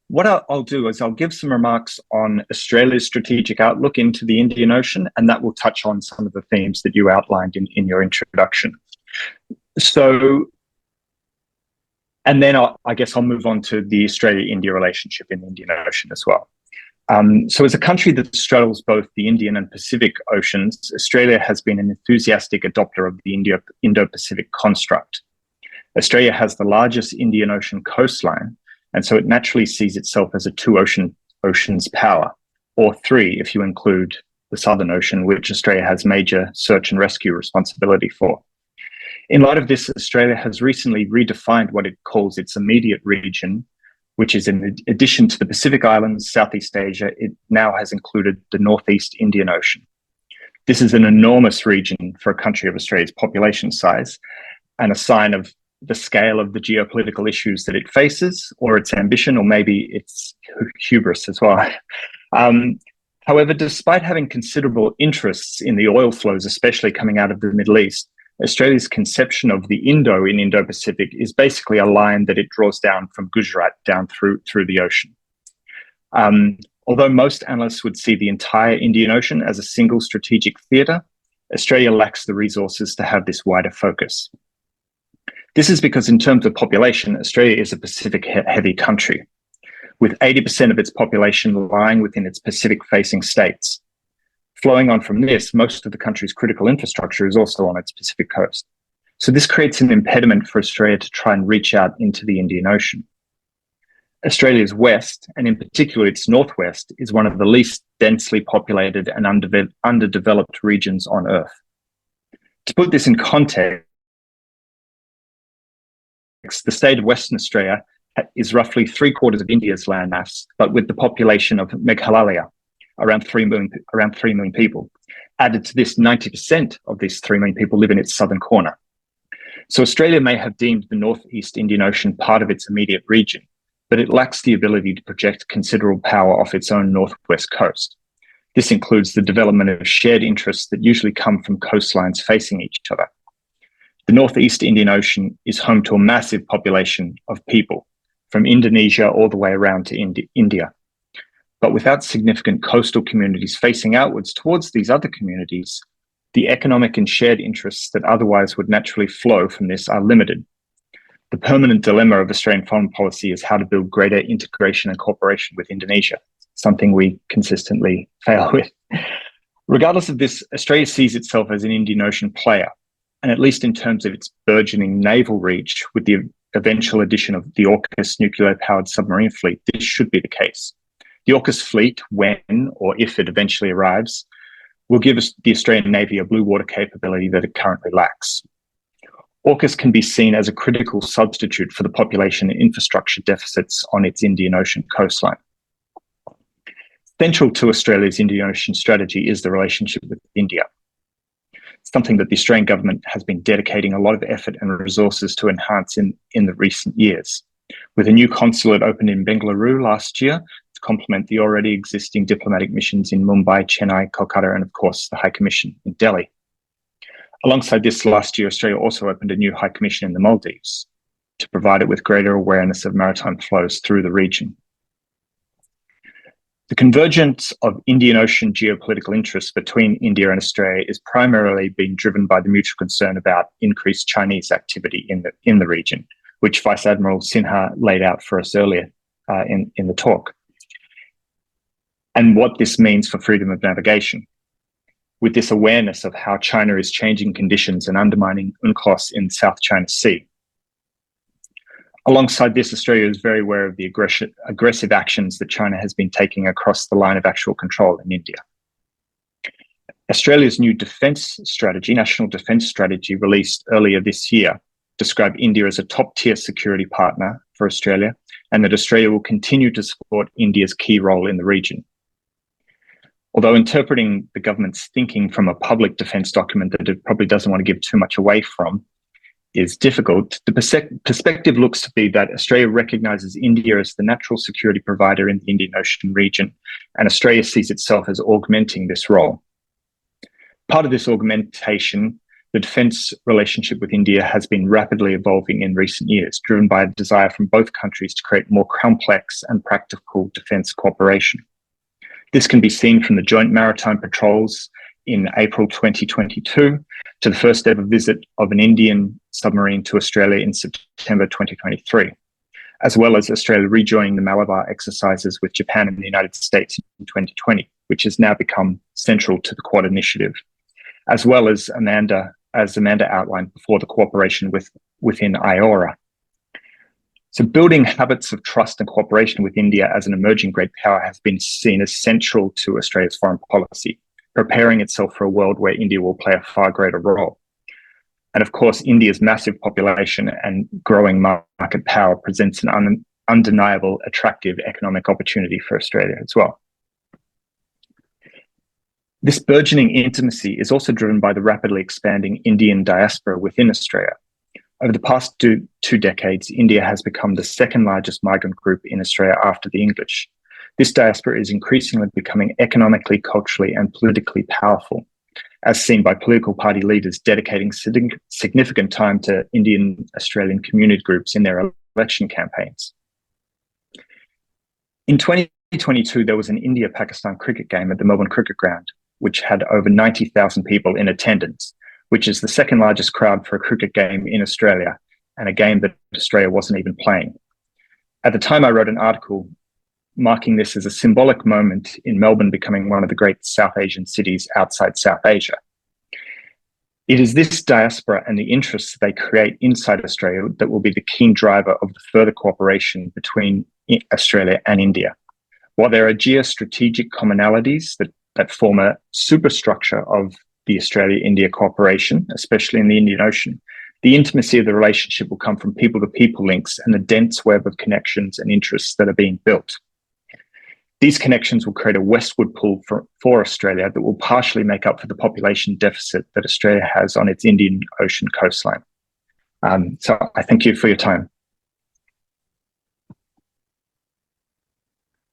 What I'll do is I'll give some remarks on Australia's strategic outlook into the Indian Ocean, and that will touch on some of the themes that you outlined in your introduction. So, and then I guess I'll move on to the Australia-India relationship in the Indian Ocean as well. So as a country that straddles both the Indian and Pacific Oceans, Australia has been an enthusiastic adopter of the Indo-Pacific construct. Australia has the largest Indian Ocean coastline, and so it naturally sees itself as a oceans power, or 3 if you include the Southern Ocean, which Australia has major search and rescue responsibility for. In light of this, Australia has recently redefined what it calls its immediate region, which is in addition to the Pacific Islands, Southeast Asia, it now has included the Northeast Indian Ocean. This is an enormous region for a country of Australia's population size, and a sign of the scale of the geopolitical issues that it faces, or its ambition, or maybe its hubris as well. However, despite having considerable interests in the oil flows, especially coming out of the Middle East, Australia's conception of the Indo in Indo-Pacific is basically a line that it draws down from Gujarat down through the ocean. Although most analysts would see the entire Indian Ocean as a single strategic theatre, Australia lacks the resources to have this wider focus. This is because in terms of population, Australia is a Pacific-heavy country, with 80% of its population lying within its Pacific-facing states. Flowing on from this, most of the country's critical infrastructure is also on its Pacific coast. So this creates an impediment for Australia to try and reach out into the Indian Ocean. Australia's west, and in particular its northwest, is one of the least densely populated and underdeveloped regions on Earth. To put this in context, the state of Western Australia is roughly 3/4 of India's landmass, but with the population of Meghalaya, around 3 million people. Added to this, 90% of these 3 million people live in its southern corner. So Australia may have deemed the Northeast Indian Ocean part of its immediate region, but it lacks the ability to project considerable power off its own northwest coast. This includes the development of shared interests that usually come from coastlines facing each other. The Northeast Indian Ocean is home to a massive population of people, from Indonesia all the way around to India. But without significant coastal communities facing outwards towards these other communities, the economic and shared interests that otherwise would naturally flow from this are limited. The permanent dilemma of Australian foreign policy is how to build greater integration and cooperation with Indonesia, something we consistently fail with. Regardless of this, Australia sees itself as an Indian Ocean player, and at least in terms of its burgeoning naval reach with the eventual addition of the AUKUS nuclear-powered submarine fleet, this should be the case. The AUKUS fleet, when or if it eventually arrives, will give us the Australian Navy a blue water capability that it currently lacks. AUKUS can be seen as a critical substitute for the population and infrastructure deficits on its Indian Ocean coastline. Central to Australia's Indian Ocean strategy is the relationship with India, something that the Australian government has been dedicating a lot of effort and resources to enhance in the recent years. With a new consulate opened in Bengaluru last year to complement the already existing diplomatic missions in Mumbai, Chennai, Kolkata, and of course the High Commission in Delhi. Alongside this, last year, Australia also opened a new High Commission in the Maldives to provide it with greater awareness of maritime flows through the region. The convergence of Indian Ocean geopolitical interests between India and Australia is primarily being driven by the mutual concern about increased Chinese activity in the region, which Vice Admiral Sinha laid out for us earlier in the talk, and what this means for freedom of navigation. With this awareness of how China is changing conditions and undermining UNCLOS in the South China Sea. Alongside this, Australia is very aware of the aggressive actions that China has been taking across the line of actual control in India. Australia's new national defence strategy released earlier this year, described India as a top-tier security partner for Australia, and that Australia will continue to support India's key role in the region. Although interpreting the government's thinking from a public defence document that it probably doesn't want to give too much away from is difficult, the perspective looks to be that Australia recognises India as the natural security provider in the Indian Ocean region, and Australia sees itself as augmenting this role. Part of this augmentation, the defence relationship with India has been rapidly evolving in recent years, driven by a desire from both countries to create more complex and practical defence cooperation. This can be seen from the joint maritime patrols in April 2022 to the first ever visit of an Indian submarine to Australia in September 2023, as well as Australia rejoining the Malabar exercises with Japan and the United States in 2020, which has now become central to the Quad initiative, as well as Amanda outlined before, the cooperation within IORA. So building habits of trust and cooperation with India as an emerging great power has been seen as central to Australia's foreign policy, preparing itself for a world where India will play a far greater role. And of course, India's massive population and growing market power presents an undeniable, attractive economic opportunity for Australia as well. This burgeoning intimacy is also driven by the rapidly expanding Indian diaspora within Australia. Over the past two decades, India has become the second largest migrant group in Australia after the English. This diaspora is increasingly becoming economically, culturally, and politically powerful, as seen by political party leaders dedicating significant time to Indian Australian community groups in their election campaigns. In 2022, there was an India-Pakistan cricket game at the Melbourne Cricket Ground, which had over 90,000 people in attendance, which is the second largest crowd for a cricket game in Australia, and a game that Australia wasn't even playing. At the time, I wrote an article marking this as a symbolic moment in Melbourne becoming one of the great South Asian cities outside South Asia. It is this diaspora and the interests they create inside Australia that will be the key driver of the further cooperation between Australia and India. While there are geostrategic commonalities that form a superstructure of the Australia-India cooperation, especially in the Indian Ocean, the intimacy of the relationship will come from people-to-people links and the dense web of connections and interests that are being built. These connections will create a westward pull for Australia that will partially make up for the population deficit that Australia has on its Indian Ocean coastline. So I thank you for your time.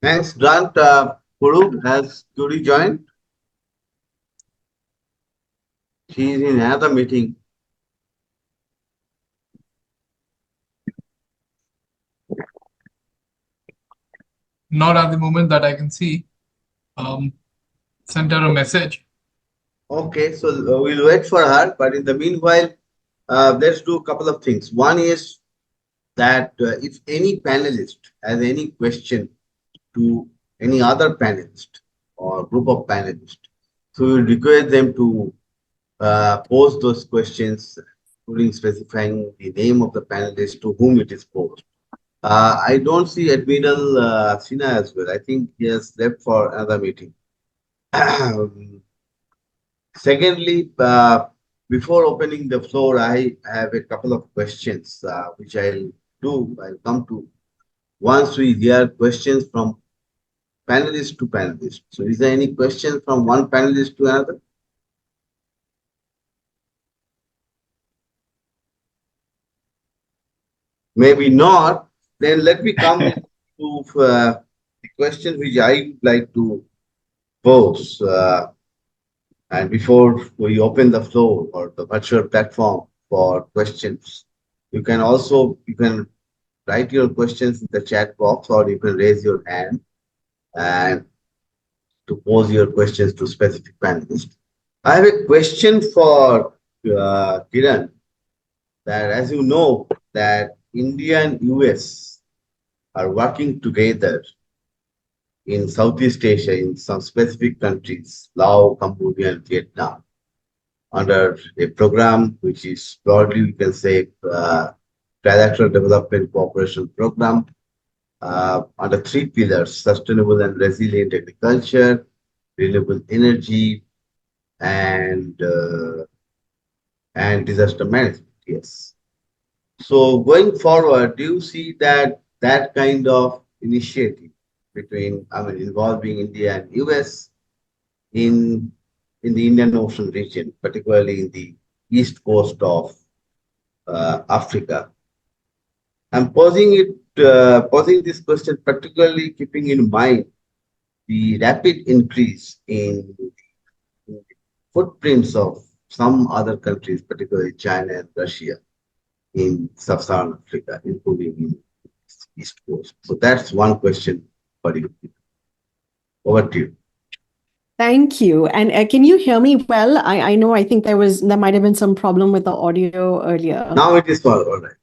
Thanks, Grant. Puru, has Kuri joined? She is in another meeting. Not at the moment that I can see. Sent her a message. Okay, so we'll wait for her. But in the meanwhile, let's do a couple of things. One is that if any panelist has any question to any other panelist or group of panelists, so we'll request them to pose those questions, including specifying the name of the panelist to whom it is posed. I don't see Admiral Sinha as well. I think he has left for another meeting. Secondly, before opening the floor, I have a couple of questions which I'll come to once we hear questions from panelist to panelist. So is there any question from one panelist to another? Maybe not. Then let me come to the question which I would like to pose. And before we open the floor or the virtual platform for questions, you can write your questions in the chat box, or you can raise your hand and to pose your questions to specific panelists. I have a question for Kiran, that as you know, that India and US are working together in Southeast Asia in some specific countries, Laos, Cambodia, and Vietnam, under a program which is broadly, we can say, trilateral development cooperation program, under 3 pillars: sustainable and resilient agriculture, renewable energy, and disaster management. Yes. So going forward, do you see that kind of initiative involving India and US in the Indian Ocean region, particularly in the east coast of Africa? I'm posing this question particularly keeping in mind the rapid increase in the footprints of some other countries, particularly China and Russia, in sub-Saharan Africa, including in the East Coast. So that's one question for you. Over to you. Thank you. And can you hear me well? I know, I think there might have been some problem with the audio earlier. Now it is all right.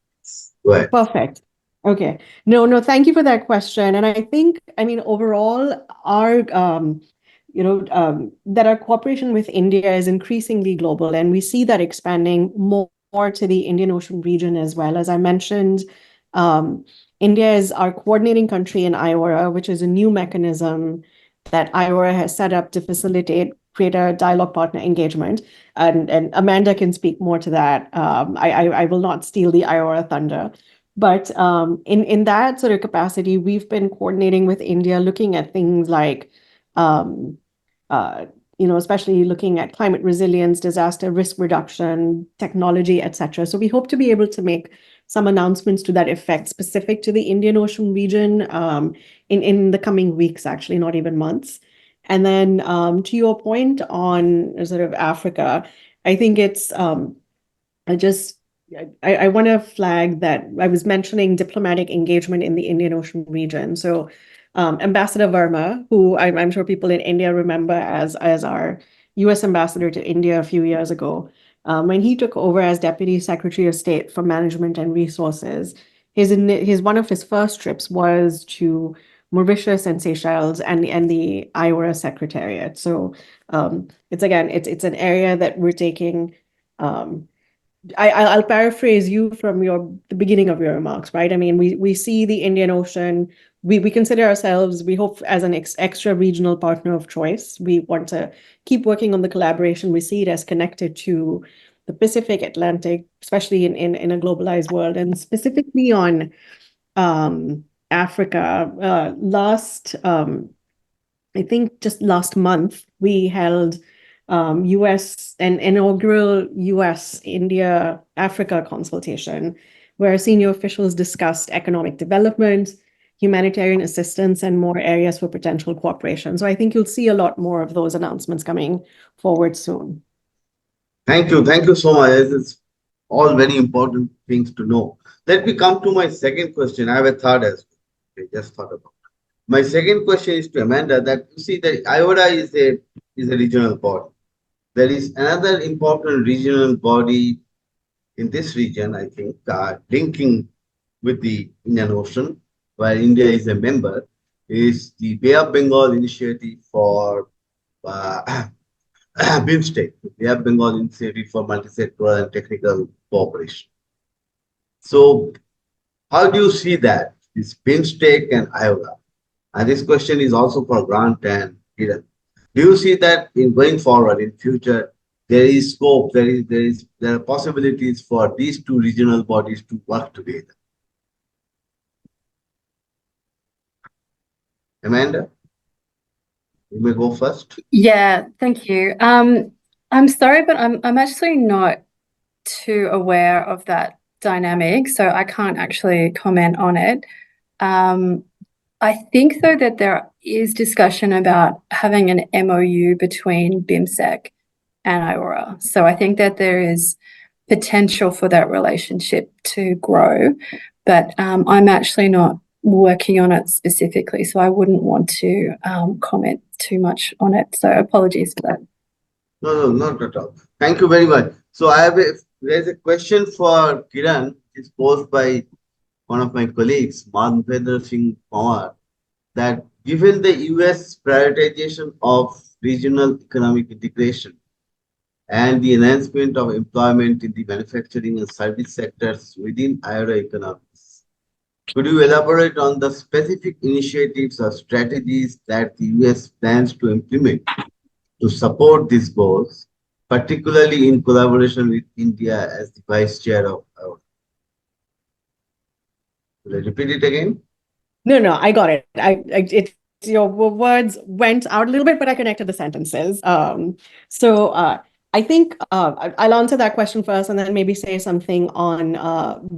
Go ahead. Perfect. Okay. No, thank you for that question. And I think, overall, our, that our cooperation with India is increasingly global, and we see that expanding more to the Indian Ocean region as well. As I mentioned, India is our coordinating country in IORA, which is a new mechanism that IORA has set up to facilitate greater dialogue partner engagement. And Amanda can speak more to that. I will not steal the IORA thunder. But in that sort of capacity, we've been coordinating with India, looking at things like especially looking at climate resilience, disaster risk reduction, technology, etc. So we hope to be able to make some announcements to that effect specific to the Indian Ocean region in the coming weeks, actually, not even months. And then to your point on sort of Africa, I think it's I want to flag that I was mentioning diplomatic engagement in the Indian Ocean region. So Ambassador Verma, who I'm sure people in India remember as our US ambassador to India a few years ago, when he took over as Deputy Secretary of State for Management and Resources, one of his first trips was to Mauritius and Seychelles and the IORA Secretariat. So it's an area that we're taking. I'll paraphrase you from the beginning of your remarks, right? I mean, we see the Indian Ocean. We consider ourselves, we hope, as an extra regional partner of choice. We want to keep working on the collaboration. We see it as connected to the Pacific, Atlantic, especially in a globalized world, and specifically on Africa. I think just last month, we held an inaugural US-India Africa consultation where senior officials discussed economic development, humanitarian assistance, and more areas for potential cooperation. So I think you'll see a lot more of those announcements coming forward soon. Thank you. Thank you so much. This is all very important things to know. Let me come to my second question. I have a third as well. Okay, just thought about it. My second question is to Amanda, that you see that IORA is a regional body. There is another important regional body in this region, I think, linking with the Indian Ocean, where India is a member, is the Bay of Bengal Initiative for BIMSTEC, the Bay of Bengal Initiative for Multisectoral and Technical Cooperation. So how do you see that, this BIMSTEC and IORA? And this question is also for Grant and Kiran. Do you see that in going forward in future, there is scope, there are possibilities for these two regional bodies to work together? Amanda, you may go first. Yeah, thank you. I'm sorry, but I'm actually not too aware of that dynamic, so I can't actually comment on it. I think, though, that there is discussion about having an MOU between BIMSTEC and IORA. So I think that there is potential for that relationship to grow, but I'm actually not working on it specifically, so I wouldn't want to comment too much on it. So apologies for that. No, not at all. Thank you very much. So there's a question for Kiran, which is posed by one of my colleagues, Manvendra Singh Pawar, that given the US prioritization of regional economic integration and the enhancement of employment in the manufacturing and service sectors within IORA economies, could you elaborate on the specific initiatives or strategies that the US plans to implement to support these goals, particularly in collaboration with India as the vice chair of IORA? Will I repeat it again? No, I got it. Your words went out a little bit, but I connected the sentences. I think I'll answer that question first and then maybe say something on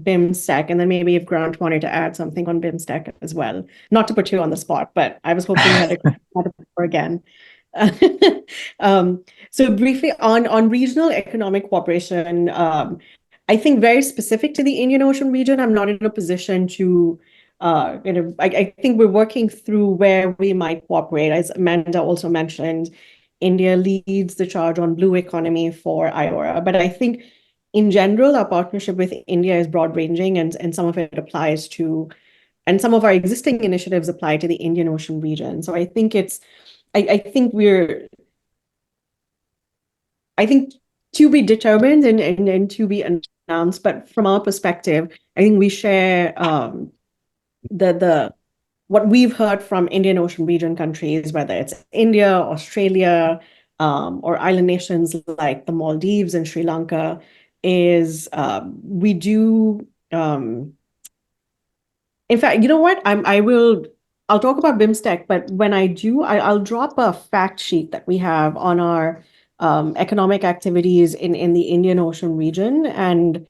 BIMSTEC, and then maybe if Grant wanted to add something on BIMSTEC as well. Not to put you on the spot, but I was hoping you had a question again. So briefly on regional economic cooperation, I think very specific to the Indian Ocean region, I'm not in a position to I think we're working through where we might cooperate. As Amanda also mentioned, India leads the charge on blue economy for IORA. But I think in general, our partnership with India is broad-ranging, and some of it applies to, and some of our existing initiatives apply to the Indian Ocean region. So I think to be determined and to be announced. But from our perspective, I think we share what we've heard from Indian Ocean region countries, whether it's India, Australia, or island nations like the Maldives and Sri Lanka, is we do. In fact, you know what? I will I'll talk about BIMSTEC, but when I do, I'll drop a fact sheet that we have on our economic activities in the Indian Ocean region. And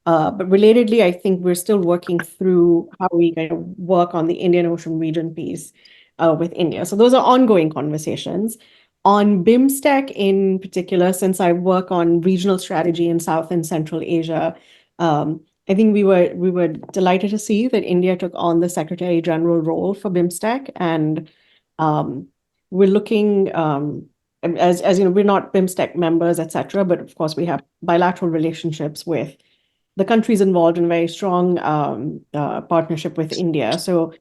but relatedly, I think we're still working through how we kind of work on the Indian Ocean region piece with India. So those are ongoing conversations. On BIMSTEC in particular, since I work on regional strategy in South and Central Asia, I think we were delighted to see that India took on the Secretary General role for BIMSTEC, and we're looking as you know, we're not BIMSTEC members, etc., but of course we have bilateral relationships with the countries involved in a very strong partnership with India. So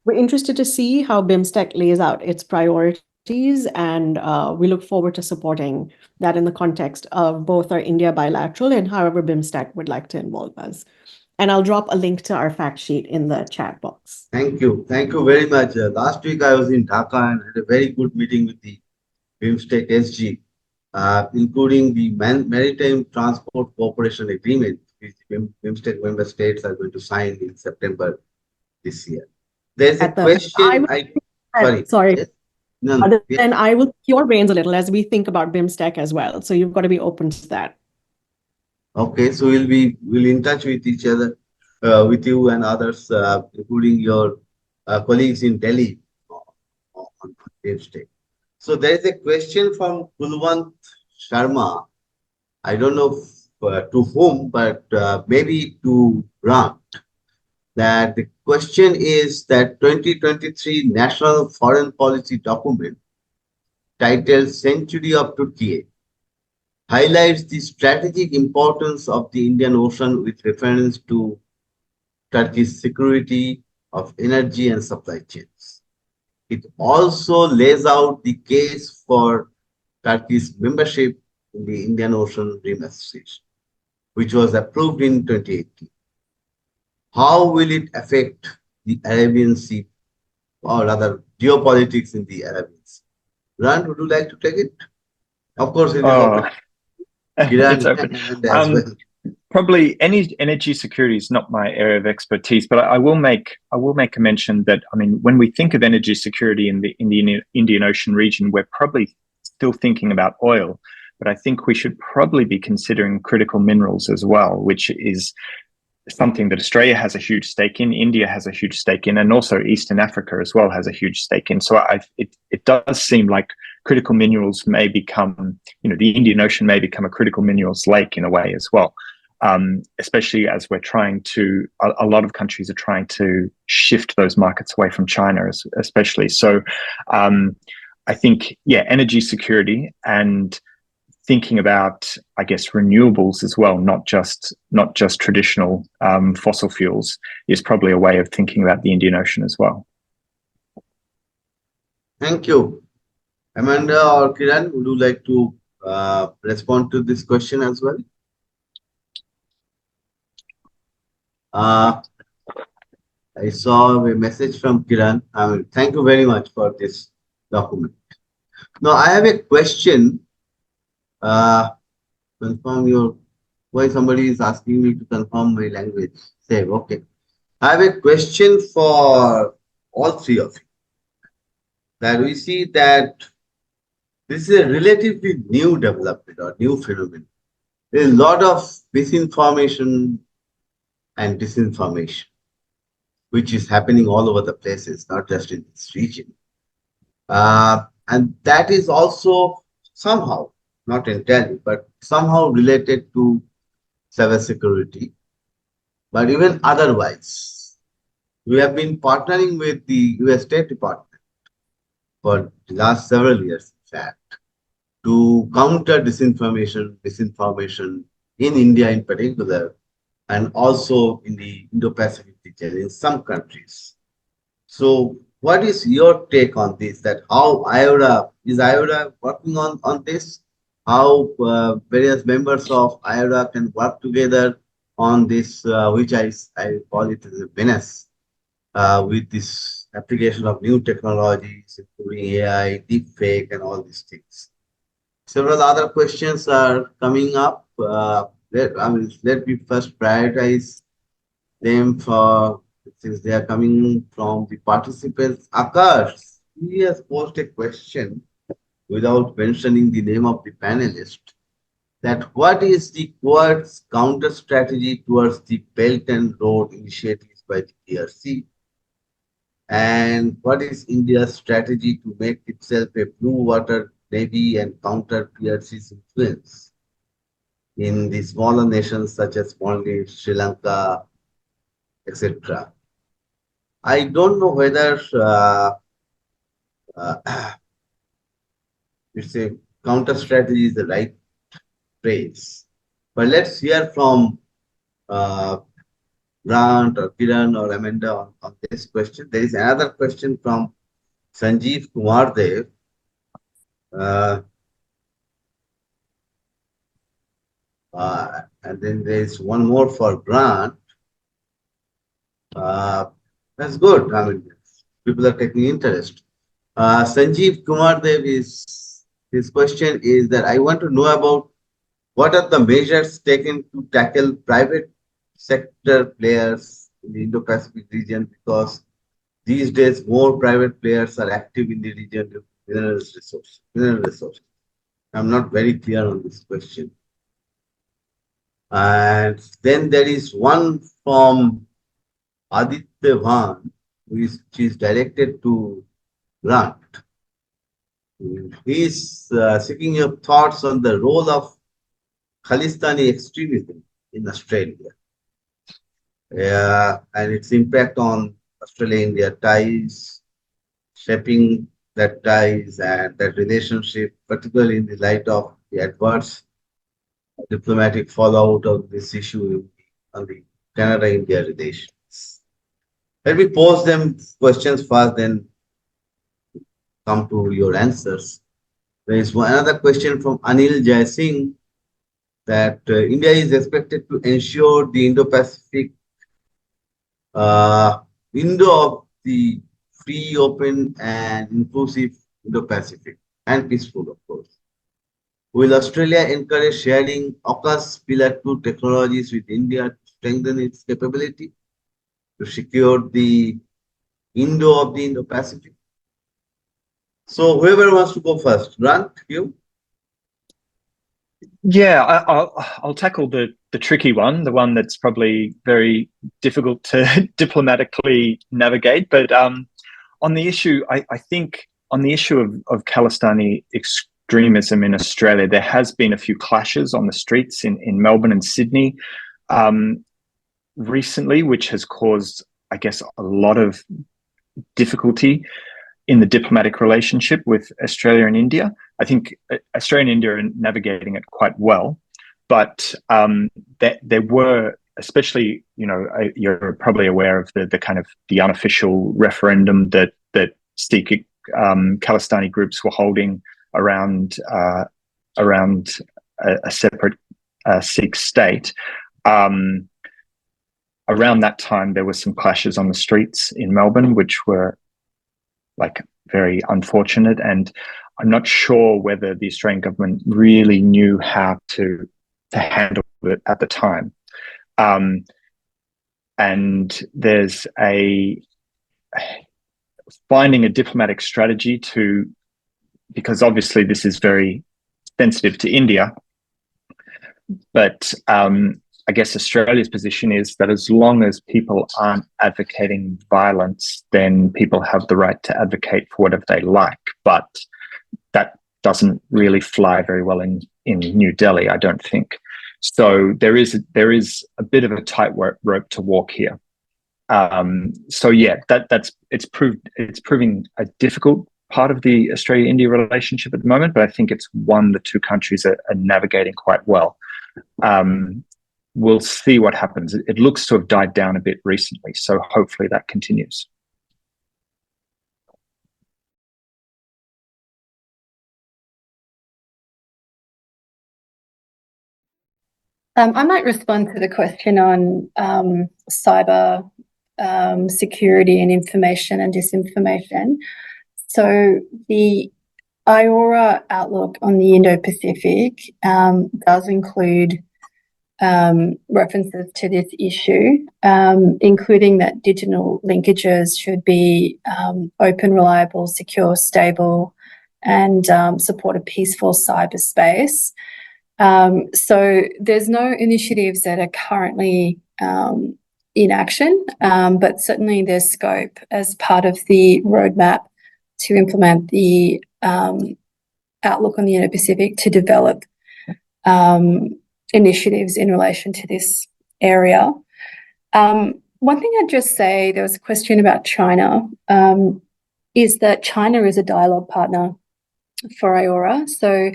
we're interested to see how BIMSTEC lays out its priorities, and we look forward to supporting that in the context of both our India bilateral and however BIMSTEC would like to involve us. And I'll drop a link to our fact sheet in the chat box. Thank you. Thank you very much. Last week I was in Dhaka and had a very good meeting with the BIMSTEC SG, including the Maritime Transport Cooperation Agreement, which BIMSTEC member states are going to sign in September this year. There's a question. Sorry. Yes? No. And I will pick your brains a little as we think about BIMSTEC as well. So you've got to be open to that. Okay, so we'll in touch with each other, with you and others, including your colleagues in Delhi on BIMSTEC. So there is a question from Kulwant Sharma. I don't know to whom, but maybe to Grant. That the question is that 2023 National Foreign Policy document titled Century of Turkey highlights the strategic importance of the Indian Ocean with reference to Turkey's security of energy and supply chains. It also lays out the case for Turkey's membership in the Indian Ocean Rim Association, which was approved in 2018. How will it affect the Arabian Sea, or rather geopolitics in the Arabian Sea? Grant, would you like to take it? Of course, it is open. It's open. As well. Probably energy security is not my area of expertise, but I will make a mention that, I mean, when we think of energy security in the Indian Ocean region, we're probably still thinking about oil, but I think we should probably be considering critical minerals as well, which is something that Australia has a huge stake in, India has a huge stake in, and also Eastern Africa as well has a huge stake in. So it does seem like critical minerals may become, the Indian Ocean may become a critical minerals lake in a way as well, especially as we're trying to, a lot of countries are trying to shift those markets away from China, especially. So I think, yeah, energy security and thinking about, I guess, renewables as well, not just traditional fossil fuels, is probably a way of thinking about the Indian Ocean as well. Thank you. Amanda or Kiran, would you like to respond to this question as well? I saw a message from Kiran. Thank you very much for this document. Now, I have a question. Confirm your, why somebody is asking me to confirm my language. Say, okay. I have a question for all three of you. That we see that this is a relatively new development or new phenomenon. There is a lot of misinformation and disinformation, which is happening all over the places, not just in this region. And that is also somehow, not entirely, but somehow related to cybersecurity. But even otherwise, we have been partnering with the US State Department for the last several years, in fact, to counter disinformation in India in particular, and also in the Indo-Pacific region in some countries. So what is your take on this? That how is IORA working on this? How various members of IORA can work together on this, which I call it as a menace, with this application of new technologies, including AI, deepfake, and all these things. Several other questions are coming up. Let me first prioritize them for since they are coming from the participants. Akash, he has posed a question without mentioning the name of the panelist, that what is the Quad's counter strategy towards the Belt and Road initiatives by the DRC? And what is India's strategy to make itself a blue water navy and counter PRC's influence in the smaller nations such as Maldives, Sri Lanka, etc.? I don't know whether it's a counter strategy is the right phrase, but let's hear from uh, Grant or Kiran or Amanda on this question. There is another question from Sanjeev Kumar Dev. And then there is one more for Grant. That's good. I mean, people are taking interest. Sanjeev Kumar Dev his question is that I want to know about what are the measures taken to tackle private sector players in the Indo-Pacific region, because these days more private players are active in the region with mineral resources. I'm not very clear on this question. And then there is one from Aditya Bhan, which is directed to Grant. He is seeking your thoughts on the role of Khalistani extremism in Australia, and its impact on Australia-India ties, shaping that ties and that relationship, particularly in the light of the adverse diplomatic fallout of this issue on the Canada-India relations. Let me pose them questions first, then come to your answers. There is another question from Anil Jai Singh, that India is expected to ensure the Indo-Pacific window of the free, open, and inclusive Indo-Pacific, and peaceful, of course. Will Australia encourage sharing AUKUS Pillar 2 technologies with India to strengthen its capability to secure the window of the Indo-Pacific? So whoever wants to go first, Grant, you? Yeah, I'll tackle the tricky one, the one that's probably very difficult to diplomatically navigate. But on the issue, I think on the issue of Khalistani extremism in Australia, there has been a few clashes on the streets in Melbourne and Sydney recently, which has caused, I guess, a lot of difficulty in the diplomatic relationship with Australia and India. I think Australia and India are navigating it quite well, but there were, especially, you're probably aware of the kind of the unofficial referendum that Sikh Khalistani groups were holding around a separate Sikh state. Around that time, there were some clashes on the streets in Melbourne, which were very unfortunate, and I'm not sure whether the Australian government really knew how to handle it at the time. And there's finding a diplomatic strategy because obviously this is very sensitive to India, but I guess Australia's position is that as long as people aren't advocating violence, then people have the right to advocate for whatever they like. But that doesn't really fly very well in New Delhi, I don't think. So there is a bit of a tightrope to walk here. So yeah, it's proving a difficult part of the Australia-India relationship at the moment, but I think it's one the two countries are navigating quite well. We'll see what happens. It looks to have died down a bit recently, so hopefully that continues. I might respond to the question on cyber security and information and disinformation. So the IORA outlook on the Indo-Pacific does include references to this issue, including that digital linkages should be open, reliable, secure, stable, and support a peaceful cyberspace. So there's no initiatives that are currently in action, but certainly there's scope as part of the roadmap to implement the outlook on the Indo-Pacific to develop initiatives in relation to this area. One thing I'd just say, there was a question about China, is that China is a dialogue partner for IORA. So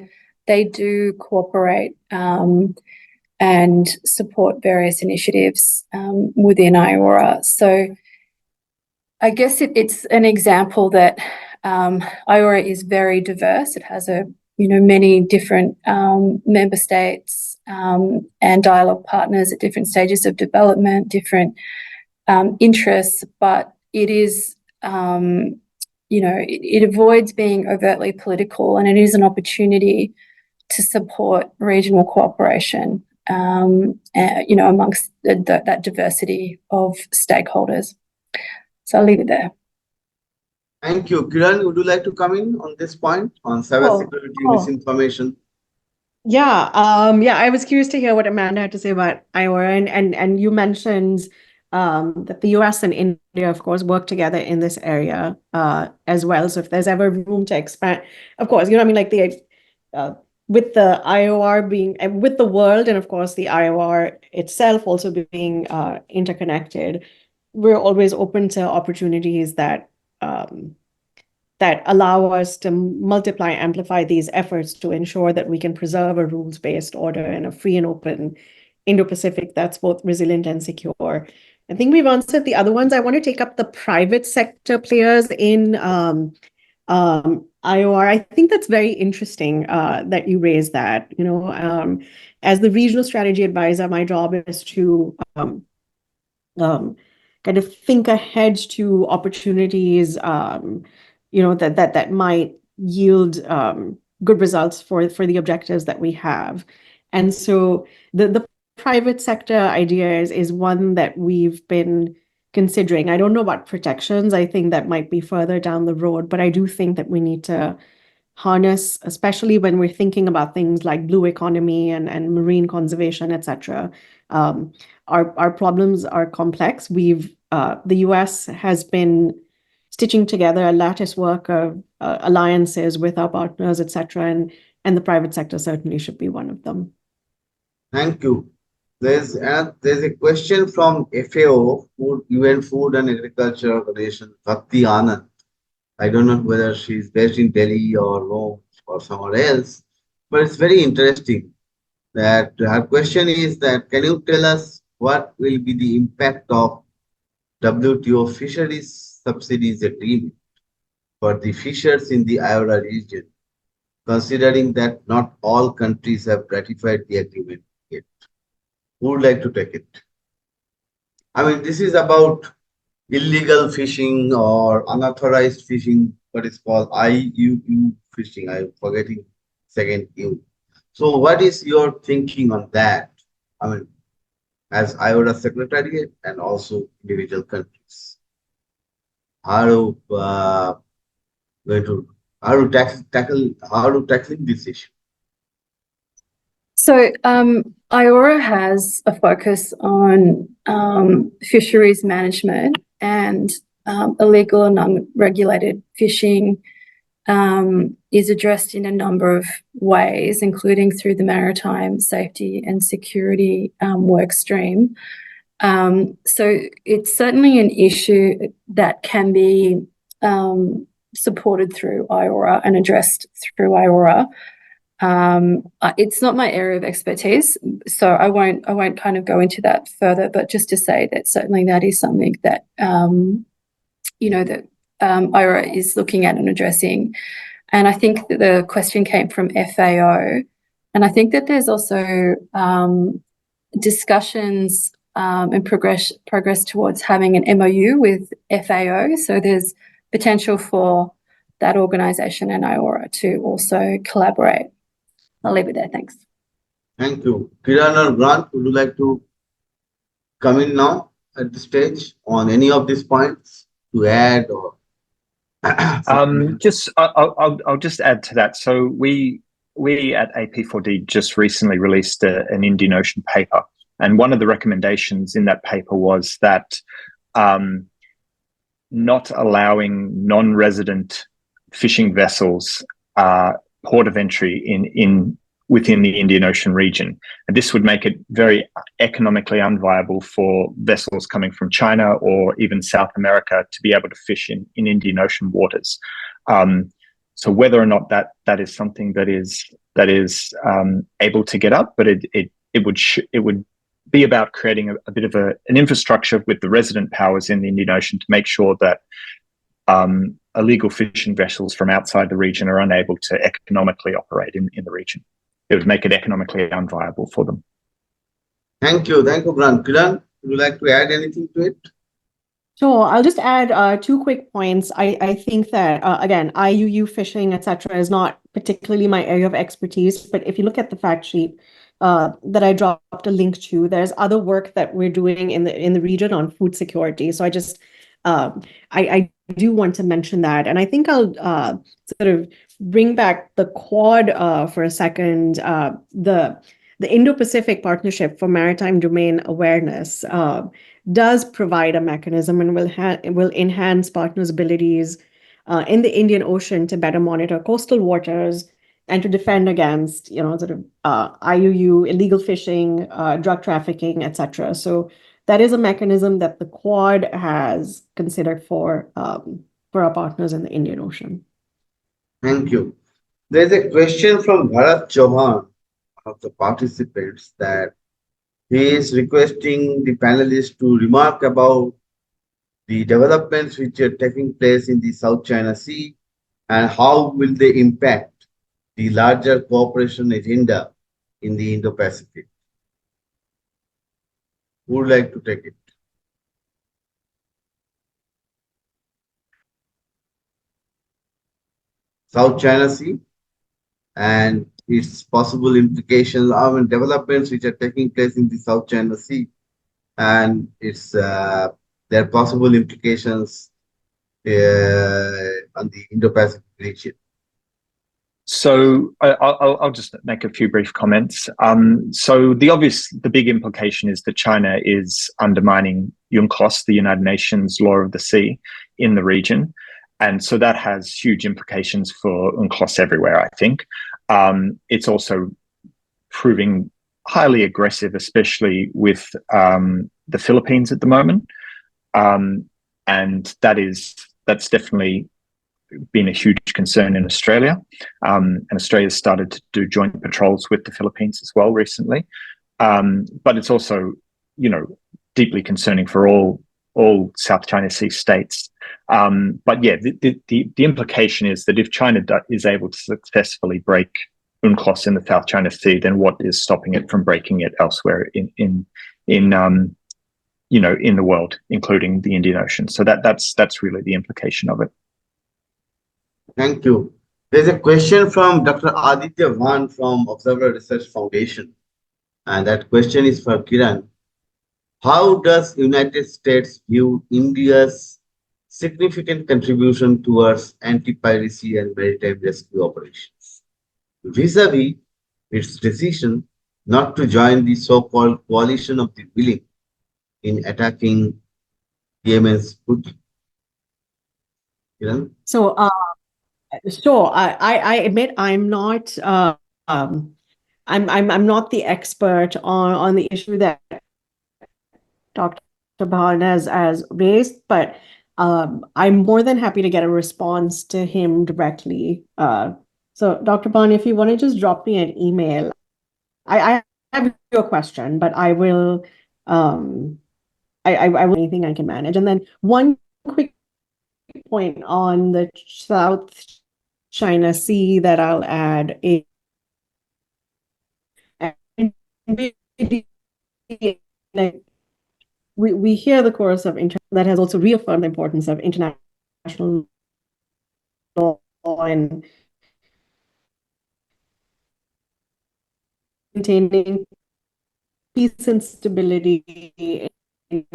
they do cooperate and support various initiatives within IORA. So I guess it's an example that IORA is very diverse. It has many different member states and dialogue partners at different stages of development, different interests, but it is, it avoids being overtly political, and it is an opportunity to support regional cooperation, amongst that diversity of stakeholders. So I'll leave it there. Thank you. Kiran, would you like to come in on this point on cybersecurity misinformation? Yeah, I was curious to hear what Amanda had to say about IORA, and you mentioned that the US and India, of course, work together in this area as well. So if there's ever room to expand, of course, with the IOR being with the world, and of course the IOR itself also being interconnected, we're always open to opportunities that allow us to multiply, amplify these efforts to ensure that we can preserve a rules-based order and a free and open Indo-Pacific that's both resilient and secure. I think we've answered the other ones. I want to take up the private sector players in IOR. I think that's very interesting that you raised that. As the regional strategy advisor, my job is to kind of think ahead to opportunities, that might yield good results for the objectives that we have. And so the private sector idea is one that we've been considering. I don't know about protections. I think that might be further down the road, but I do think that we need to harness, especially when we're thinking about things like blue economy and marine conservation, etc. Our problems are complex. The US has been stitching together a lattice work of alliances with our partners, etc., and the private sector certainly should be one of them. Thank you. There's a question from FAO, UN Food and Agriculture Organization, Bhakti Anand. I don't know whether she's based in Delhi or Rome or somewhere else, but it's very interesting that her question is that, can you tell us what will be the impact of WTO fisheries subsidies agreement for the fishers in the IORA region, considering that not all countries have ratified the agreement yet? Who would like to take it? I mean, this is about illegal fishing or unauthorized fishing, what is called IUU fishing. I'm forgetting second U. So what is your thinking on that? I mean, as IORA Secretariat and also individual countries. How to tackling this issue? So IORA has a focus on fisheries management, and illegal and unregulated fishing is addressed in a number of ways, including through the Maritime Safety and Security work stream. So it's certainly an issue that can be supported through IORA and addressed through IORA. It's not my area of expertise, so I won't kind of go into that further, but just to say that certainly that is something that IORA is looking at and addressing. And I think that the question came from FAO, and I think that there's also discussions and progress towards having an MOU with FAO. So there's potential for that organisation and IORA to also collaborate. I'll leave it there. Thanks. Thank you. Kiran or Grant, would you like to come in now at this stage on any of these points to add or supplement? I'll just add to that. So we at AP4D just recently released an Indian Ocean paper, and one of the recommendations in that paper was that not allowing non-resident fishing vessels port of entry within the Indian Ocean region. And this would make it very economically unviable for vessels coming from China or even South America to be able to fish in Indian Ocean waters. So whether or not that is something that is able to get up, but it would be about creating a bit of an infrastructure with the resident powers in the Indian Ocean to make sure that illegal fishing vessels from outside the region are unable to economically operate in the region. It would make it economically unviable for them. Thank you. Thank you, Grant. Kiran, would you like to add anything to it? Sure, I'll just add two quick points. I think that, again, IUU fishing, etc., is not particularly my area of expertise, but if you look at the fact sheet that I dropped a link to, there's other work that we're doing in the region on food security. So I do want to mention that. And I think I'll sort of bring back the Quad for a second. The Indo-Pacific Partnership for Maritime Domain Awareness does provide a mechanism and will enhance partners' abilities in the Indian Ocean to better monitor coastal waters and to defend against, sort of IUU, illegal fishing, drug trafficking, etc. So that is a mechanism that the Quad has considered for our partners in the Indian Ocean. Thank you. There's a question from Bharat Chauhan, one of the participants, that he is requesting the panelists to remark about the developments which are taking place in the South China Sea and how will they impact the larger cooperation agenda in the Indo-Pacific. Who would like to take it? South China Sea and its possible implications, developments which are taking place in the South China Sea and its their possible implications on the Indo-Pacific region. So I'll just make a few brief comments. So the big implication is that China is undermining UNCLOS, the United Nations Law of the Sea, in the region. And so that has huge implications for UNCLOS everywhere, I think. It's also proving highly aggressive, especially with the Philippines at the moment. And that's definitely been a huge concern in Australia. And Australia's started to do joint patrols with the Philippines as well recently. But it's also, deeply concerning for all South China Sea states. But yeah, the implication is that if China is able to successfully break UNCLOS in the South China Sea, then what is stopping it from breaking it elsewhere in the world, including the Indian Ocean? So that's really the implication of it. Thank you. There's a question from Dr. Aditya Van from Observer Research Foundation. And that question is for Kiran. How does United States view India's significant contribution towards anti-piracy and maritime rescue operations, vis-a-vis its decision not to join the so-called coalition of the willing in attacking Yemen's Houthi? Kiran? So, I admit I'm not I'm not the expert on the issue that Dr. Bhan has raised, but I'm more than happy to get a response to him directly. So Dr. Bhan, if you want to just drop me an email, I have your question, but I will I will anything I can manage. And then one quick point on the South China Sea that I'll add is we hear the chorus of that has also reaffirmed the importance of international law and maintaining peace and stability in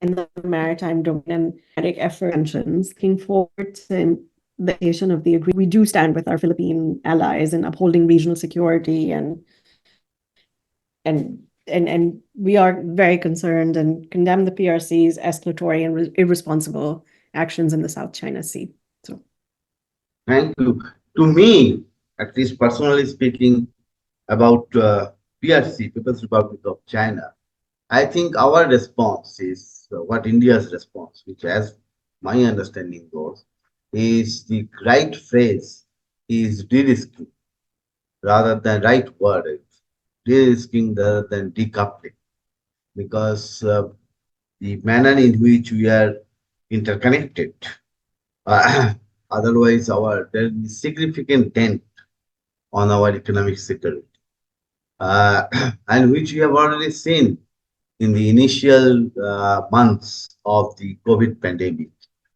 the maritime domain and effort tensions, looking forward to the implementation of the agreement. We do stand with our Philippine allies in upholding regional security and we are very concerned and condemn the PRC's escalatory and irresponsible actions in the South China Sea. So, thank you. To me, at least personally speaking, about PRC, People's Republic of China, I think our response is what India's response, which, as my understanding goes, is the right phrase is de-risking rather than right word, de-risking rather than decoupling, because the manner in which we are interconnected, otherwise there is significant dent on our economic security, and which we have already seen in the initial months of the COVID pandemic.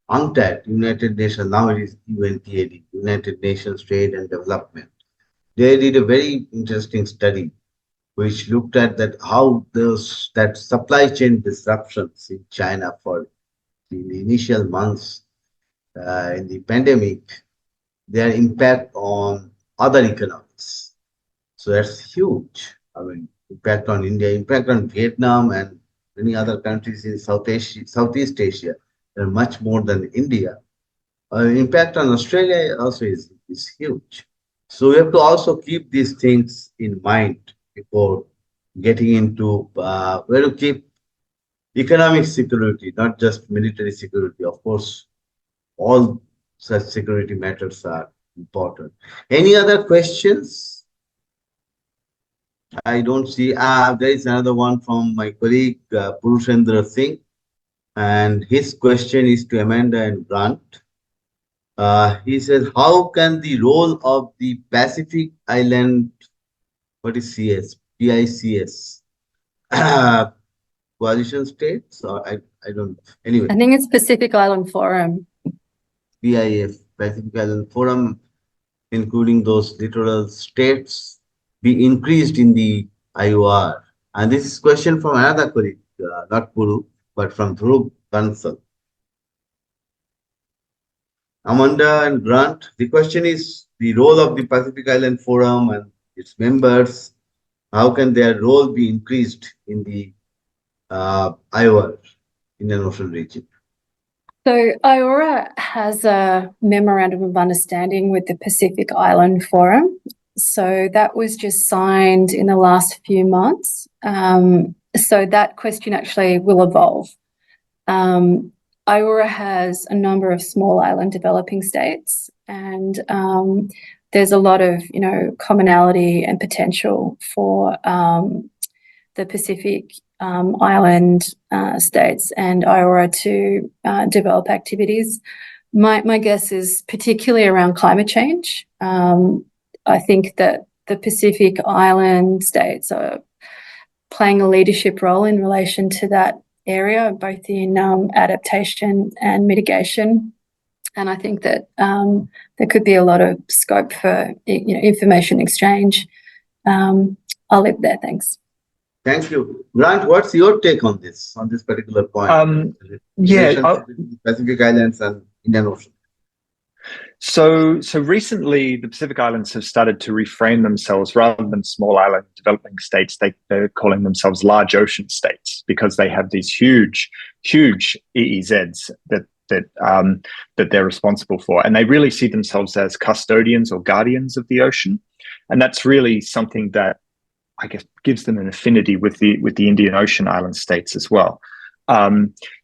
UNCTAD, United Nations, now it is UNTAD, United Nations Trade and Development. They did a very interesting study which looked at how that supply chain disruptions in China for the initial months in the pandemic, their impact on other economies. So that's huge. I mean, impact on India, impact on Vietnam and many other countries in Southeast Asia. They're much more than India. Impact on Australia also is huge. So we have to also keep these things in mind before getting into where to keep economic security, not just military security. Of course, all such security matters are important. Any other questions? I don't see. There is another one from my colleague Purushendra Singh, and his question is to Amanda and Grant. He says, how can the role of the Pacific Island, what is CS, PICS, coalition states, or I don't know. Anyway, I think it's Pacific Island Forum. PIF, Pacific Island Forum, including those littoral states, be increased in the IOR? And this is a question from another colleague, not Puru, but from Dhruv Bansal. Amanda and Grant, the question is the role of the Pacific Island Forum and its members. How can their role be increased in the IOR, Indian Ocean region? So IORA has a memorandum of understanding with the Pacific Island Forum. So that was just signed in the last few months. So that question actually will evolve. IORA has a number of small island developing states, and there's a lot of, commonality and potential for the Pacific Island states and IORA to develop activities. My guess is particularly around climate change. I think that the Pacific Island states are playing a leadership role in relation to that area, both in adaptation and mitigation. And I think that there could be a lot of scope for information exchange. I'll leave it there. Thanks. Thank you. Grant, what's your take on this particular point? Pacific Islands and Indian Ocean. So recently, the Pacific Islands have started to reframe themselves rather than small island developing states. They're calling themselves large ocean states because they have these huge EEZs that they're responsible for, and they really see themselves as custodians or guardians of the ocean, and that's really something that I guess gives them an affinity with the Indian Ocean island states as well.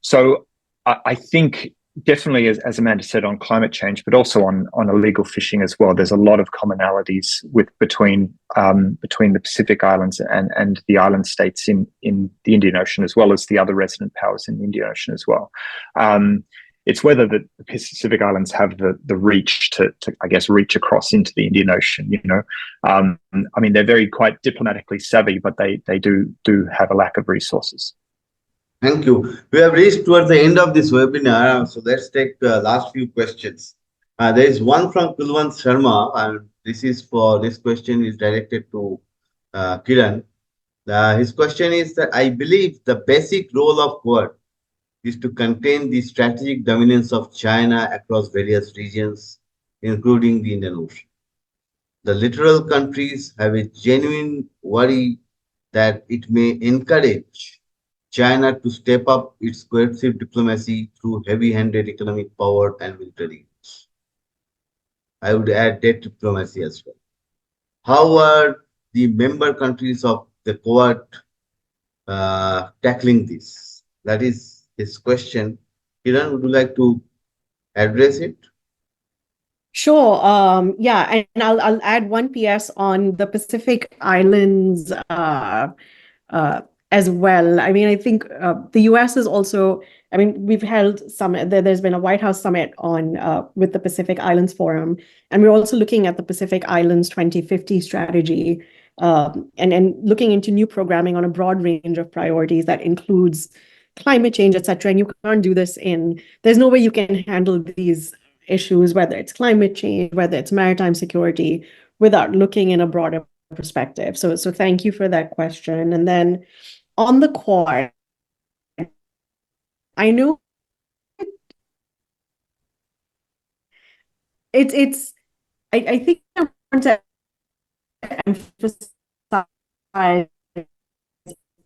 So I think definitely, as Amanda said, on climate change, but also on illegal fishing as well. There's a lot of commonalities between the Pacific Islands and the island states in the Indian Ocean, as well as the other resident powers in the Indian Ocean as well. It's whether the Pacific Islands have the reach to I guess reach across into the Indian Ocean. I mean, they're very quite diplomatically savvy, but they do have a lack of resources. Thank you. We have reached towards the end of this webinar, so let's take the last few questions. There is one from Kulwant Sharma, and this question is directed to Kiran. His question is that I believe the basic role of Quad is to contain the strategic dominance of China across various regions, including the Indian Ocean. The littoral countries have a genuine worry that it may encourage China to step up its coercive diplomacy through heavy-handed economic power and military use. I would add debt diplomacy as well. How are the member countries of the Quad tackling this? That is his question. Kiran, would you like to address it? Sure. Yeah, and I'll add one PS on the Pacific Islands as well. I mean, I think the US is also. I mean, we've held summit. There's been a White House summit on with the Pacific Islands Forum, and we're also looking at the Pacific Islands 2050 strategy, and looking into new programming on a broad range of priorities that includes climate change, etc. And you can't do this in. There's no way you can handle these issues, whether it's climate change, whether it's maritime security, without looking in a broader perspective. So thank you for that question. And then on the Quad, I know I think I want to emphasize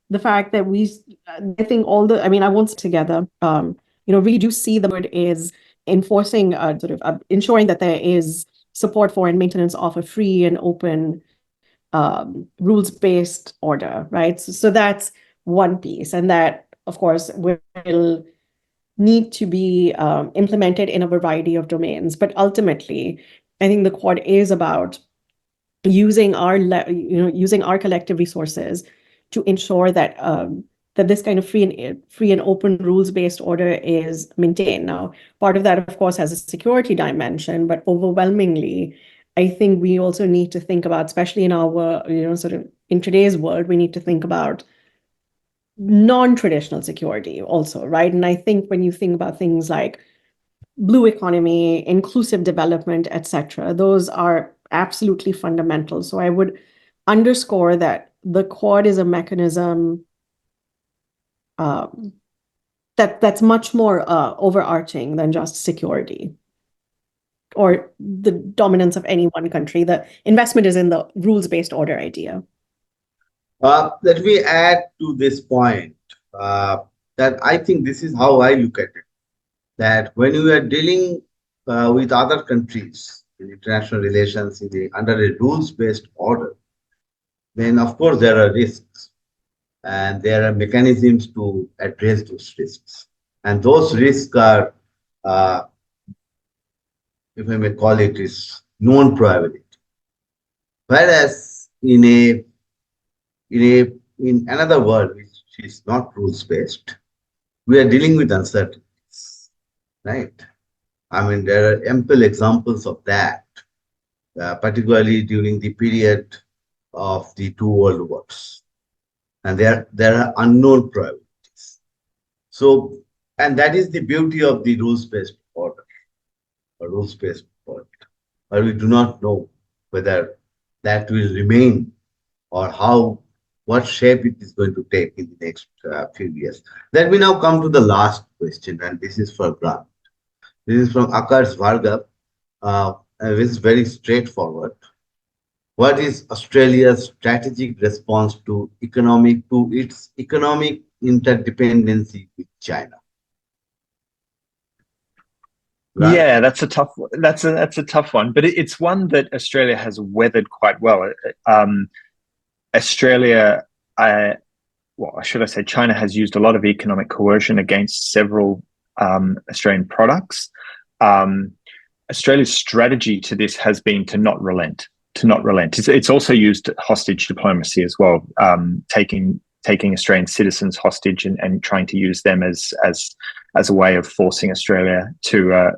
the fact that I think I mean, I want together, we do see the word is enforcing, ensuring that there is support for and maintenance of a free and open rules-based order, right? So that's one piece. And that, of course, will need to be implemented in a variety of domains. But ultimately, I think the Quad is about using our collective resources to ensure that that this kind of free and open rules-based order is maintained. Now, part of that, of course, has a security dimension, but overwhelmingly, I think we also need to think about, especially in our, in today's world, we need to think about non-traditional security also, right? And I think when you think about things like blue economy, inclusive development, etc., those are absolutely fundamental. So I would underscore that the Quad is a mechanism that's much more overarching than just security or the dominance of any one country. The investment is in the rules-based order idea. Let me add to this point that I think this is how I look at it. That when we are dealing with other countries in international relations under a rules-based order, then of course there are risks and there are mechanisms to address those risks. And those risks are, if I may call it, is known probability. Whereas in another world, which is not rules-based, we are dealing with uncertainties, right? I mean, there are ample examples of that, particularly during the period of the two world wars. And there are unknown probabilities. So, and that is the beauty of the rules-based order, or rules-based order. But we do not know whether that will remain or what shape it is going to take in the next few years. Let me now come to the last question, and this is for Grant. This is from Akash Bhargav. This is very straightforward. What is Australia's strategic response to its economic interdependency with China? Right. Yeah, that's a tough one, but it's one that Australia has weathered quite well. Australia, should I say, China has used a lot of economic coercion against several Australian products. Australia's strategy to this has been to not relent. It's also used hostage diplomacy as well, taking Australian citizens hostage and trying to use them as a way of forcing Australia to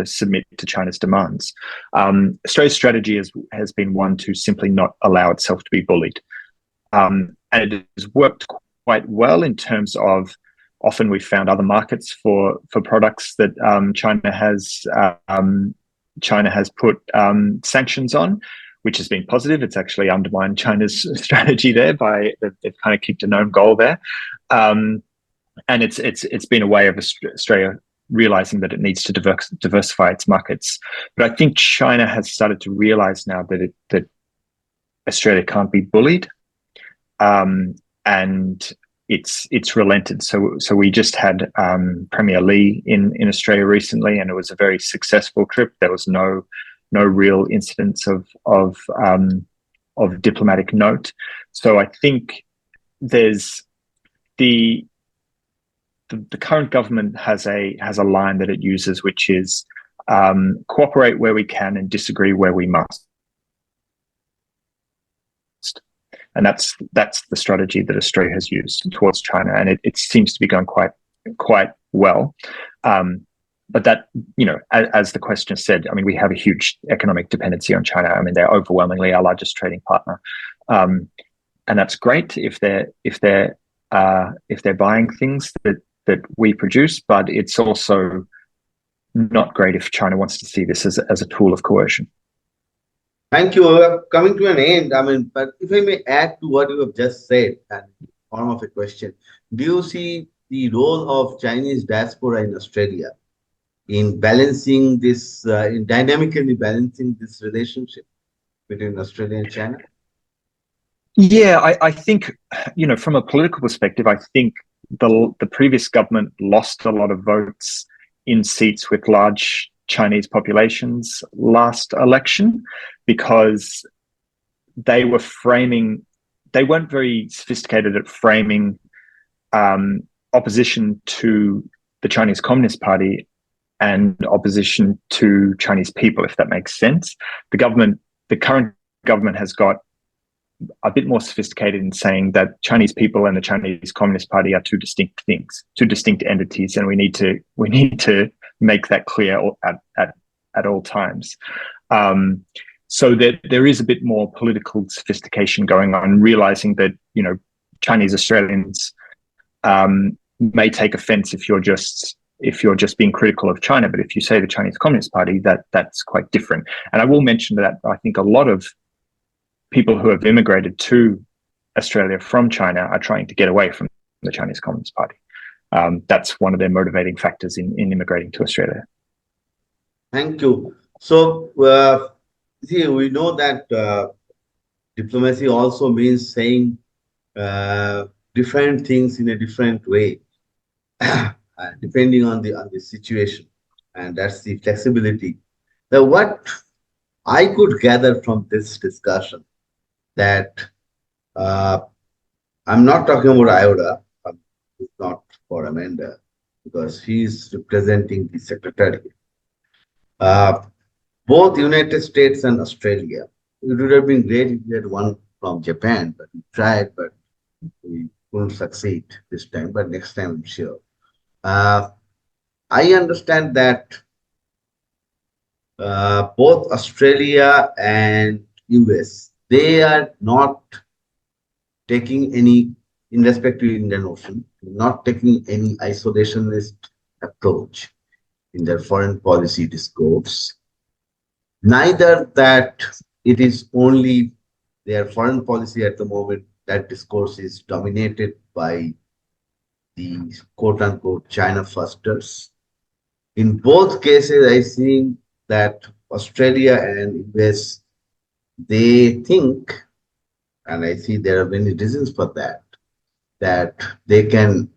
submit to China's demands. Australia's strategy has been one to simply not allow itself to be bullied, and it has worked quite well in terms of often we've found other markets for products that China has put sanctions on. which has been positive. It's actually undermined China's strategy there by they've kind of kicked a known goal there, and it's been a way of Australia realizing that it needs to diversify its markets. But I think China has started to realize now that Australia can't be bullied, and it's relented. So we just had Premier Lee in Australia recently, and it was a very successful trip. There was no real incidents of diplomatic note. So I think there's the current government has a line that it uses, which is cooperate where we can and disagree where we must. And that's the strategy that Australia has used towards China, and it seems to be going quite well. But that, as the questioner said, I mean, we have a huge economic dependency on China. I mean, they're overwhelmingly our largest trading partner, and that's great if they're buying things that we produce. But it's also not great if China wants to see this as a tool of coercion. Thank you. We're coming to an end. I mean, but if I may add to what you have just said, and in the form of a question, do you see the role of Chinese diaspora in Australia in balancing this, in dynamically balancing this relationship between Australia and China? Yeah, I think, from a political perspective, I think the previous government lost a lot of votes in seats with large Chinese populations last election because they weren't very sophisticated at framing opposition to the Chinese Communist Party and opposition to Chinese people, if that makes sense. The current government has got a bit more sophisticated in saying that Chinese people and the Chinese Communist Party are two distinct things, two distinct entities, and we need to make that clear at all times. So that there is a bit more political sophistication going on, realizing that Chinese Australians may take offense if you're just being critical of China, but if you say the Chinese Communist Party, that's quite different. And I will mention that I think a lot of people who have immigrated to Australia from China are trying to get away from the Chinese Communist Party. That's one of their motivating factors in immigrating to Australia. Thank you. So, see, we know that diplomacy also means saying different things in a different way, depending on the situation, and that's the flexibility. Now, what I could gather from this discussion that I'm not talking about IORA. It's not for Amanda because he's representing the Secretariat. Both United States and Australia. It would have been great if we had one from Japan, but we tried, but we couldn't succeed this time. But next time, I'm sure. I understand that both Australia and US, they are not taking any, in respect to Indian Ocean, not taking any isolationist approach in their foreign policy discourse. Neither that it is only their foreign policy at the moment, that discourse is dominated by the quote-unquote China firsters. In both cases, I think that Australia and US, they think, and I see there are many reasons for that they can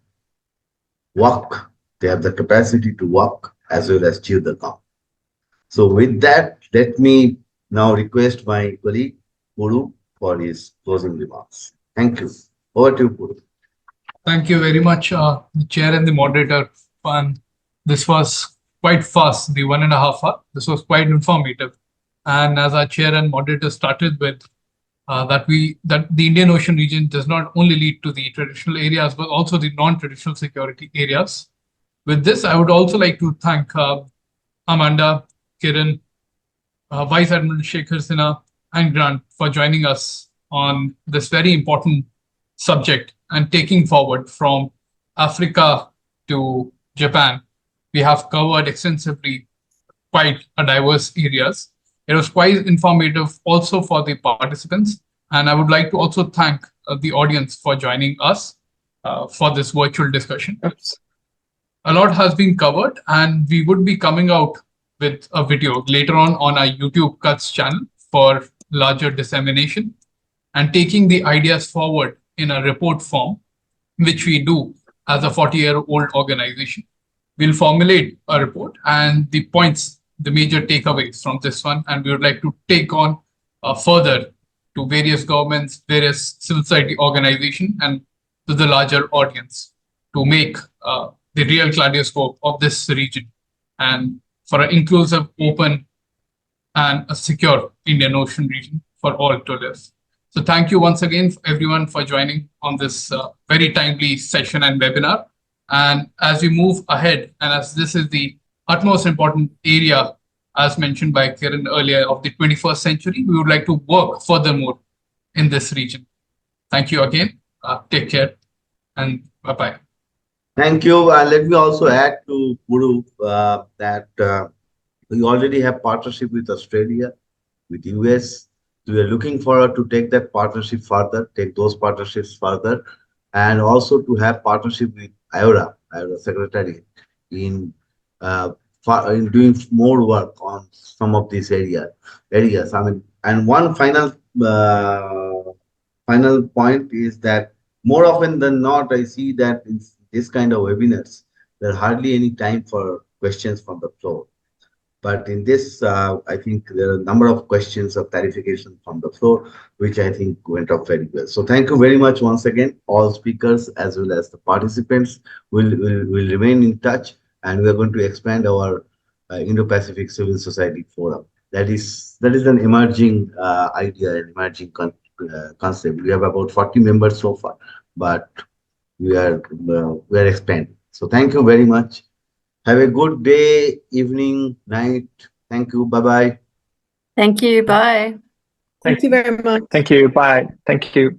walk, they have the capacity to walk as well as chew the gum. So with that, let me now request my colleague, Puru, for his closing remarks. Thank you. Over to you, Puru. Thank you very much, the chair and the moderator. And this was quite fast, the 1.5 hours. This was quite informative. And as our chair and moderator started with, that the Indian Ocean region does not only lead to the traditional areas, but also the non-traditional security areas. With this, I would also like to thank Amanda, Kiran, Vice Admiral Shekhar, Sinha, and Grant for joining us on this very important subject and taking forward from Africa to Japan. We have covered extensively quite a diverse areas. It was quite informative also for the participants. And I would like to also thank the audience for joining us for this virtual discussion. Oops. A lot has been covered, and we would be coming out with a video later on our YouTube Cuts channel for larger dissemination and taking the ideas forward in a report form, which we do as a 40-year-old organization. We'll formulate a report and the points, the major takeaways from this one, and we would like to take on further to various governments, various civil society organizations, and to the larger audience to make the real kaleidoscope of this region and for an inclusive, open, and a secure Indian Ocean region for all to live. So thank you once again, everyone, for joining on this very timely session and webinar. And as we move ahead, and as this is the utmost important area, as mentioned by Kiran earlier, of the 21st century, we would like to work furthermore in this region. Thank you again. Take care and bye-bye. Thank you. Let me also add to Puru that we already have partnership with Australia, with US. We are looking forward to take that partnership further, take those partnerships further, and also to have partnership with IORA Secretariat in doing more work on some of these areas. I mean, and one final point is that more often than not, I see that in this kind of webinars, there are hardly any time for questions from the floor. But in this, I think there are a number of questions of clarification from the floor, which I think went up very well. So thank you very much once again, all speakers as well as the participants. Will remain in touch, and we are going to expand our Indo-Pacific Civil Society Forum. That is an emerging idea, an emerging concept. We have about 40 members so far, but we are expanding. So thank you very much. Have a good day, evening, night. Thank you. Bye-bye. Thank you. Bye. Thank you very much. Thank you. Bye. Thank you.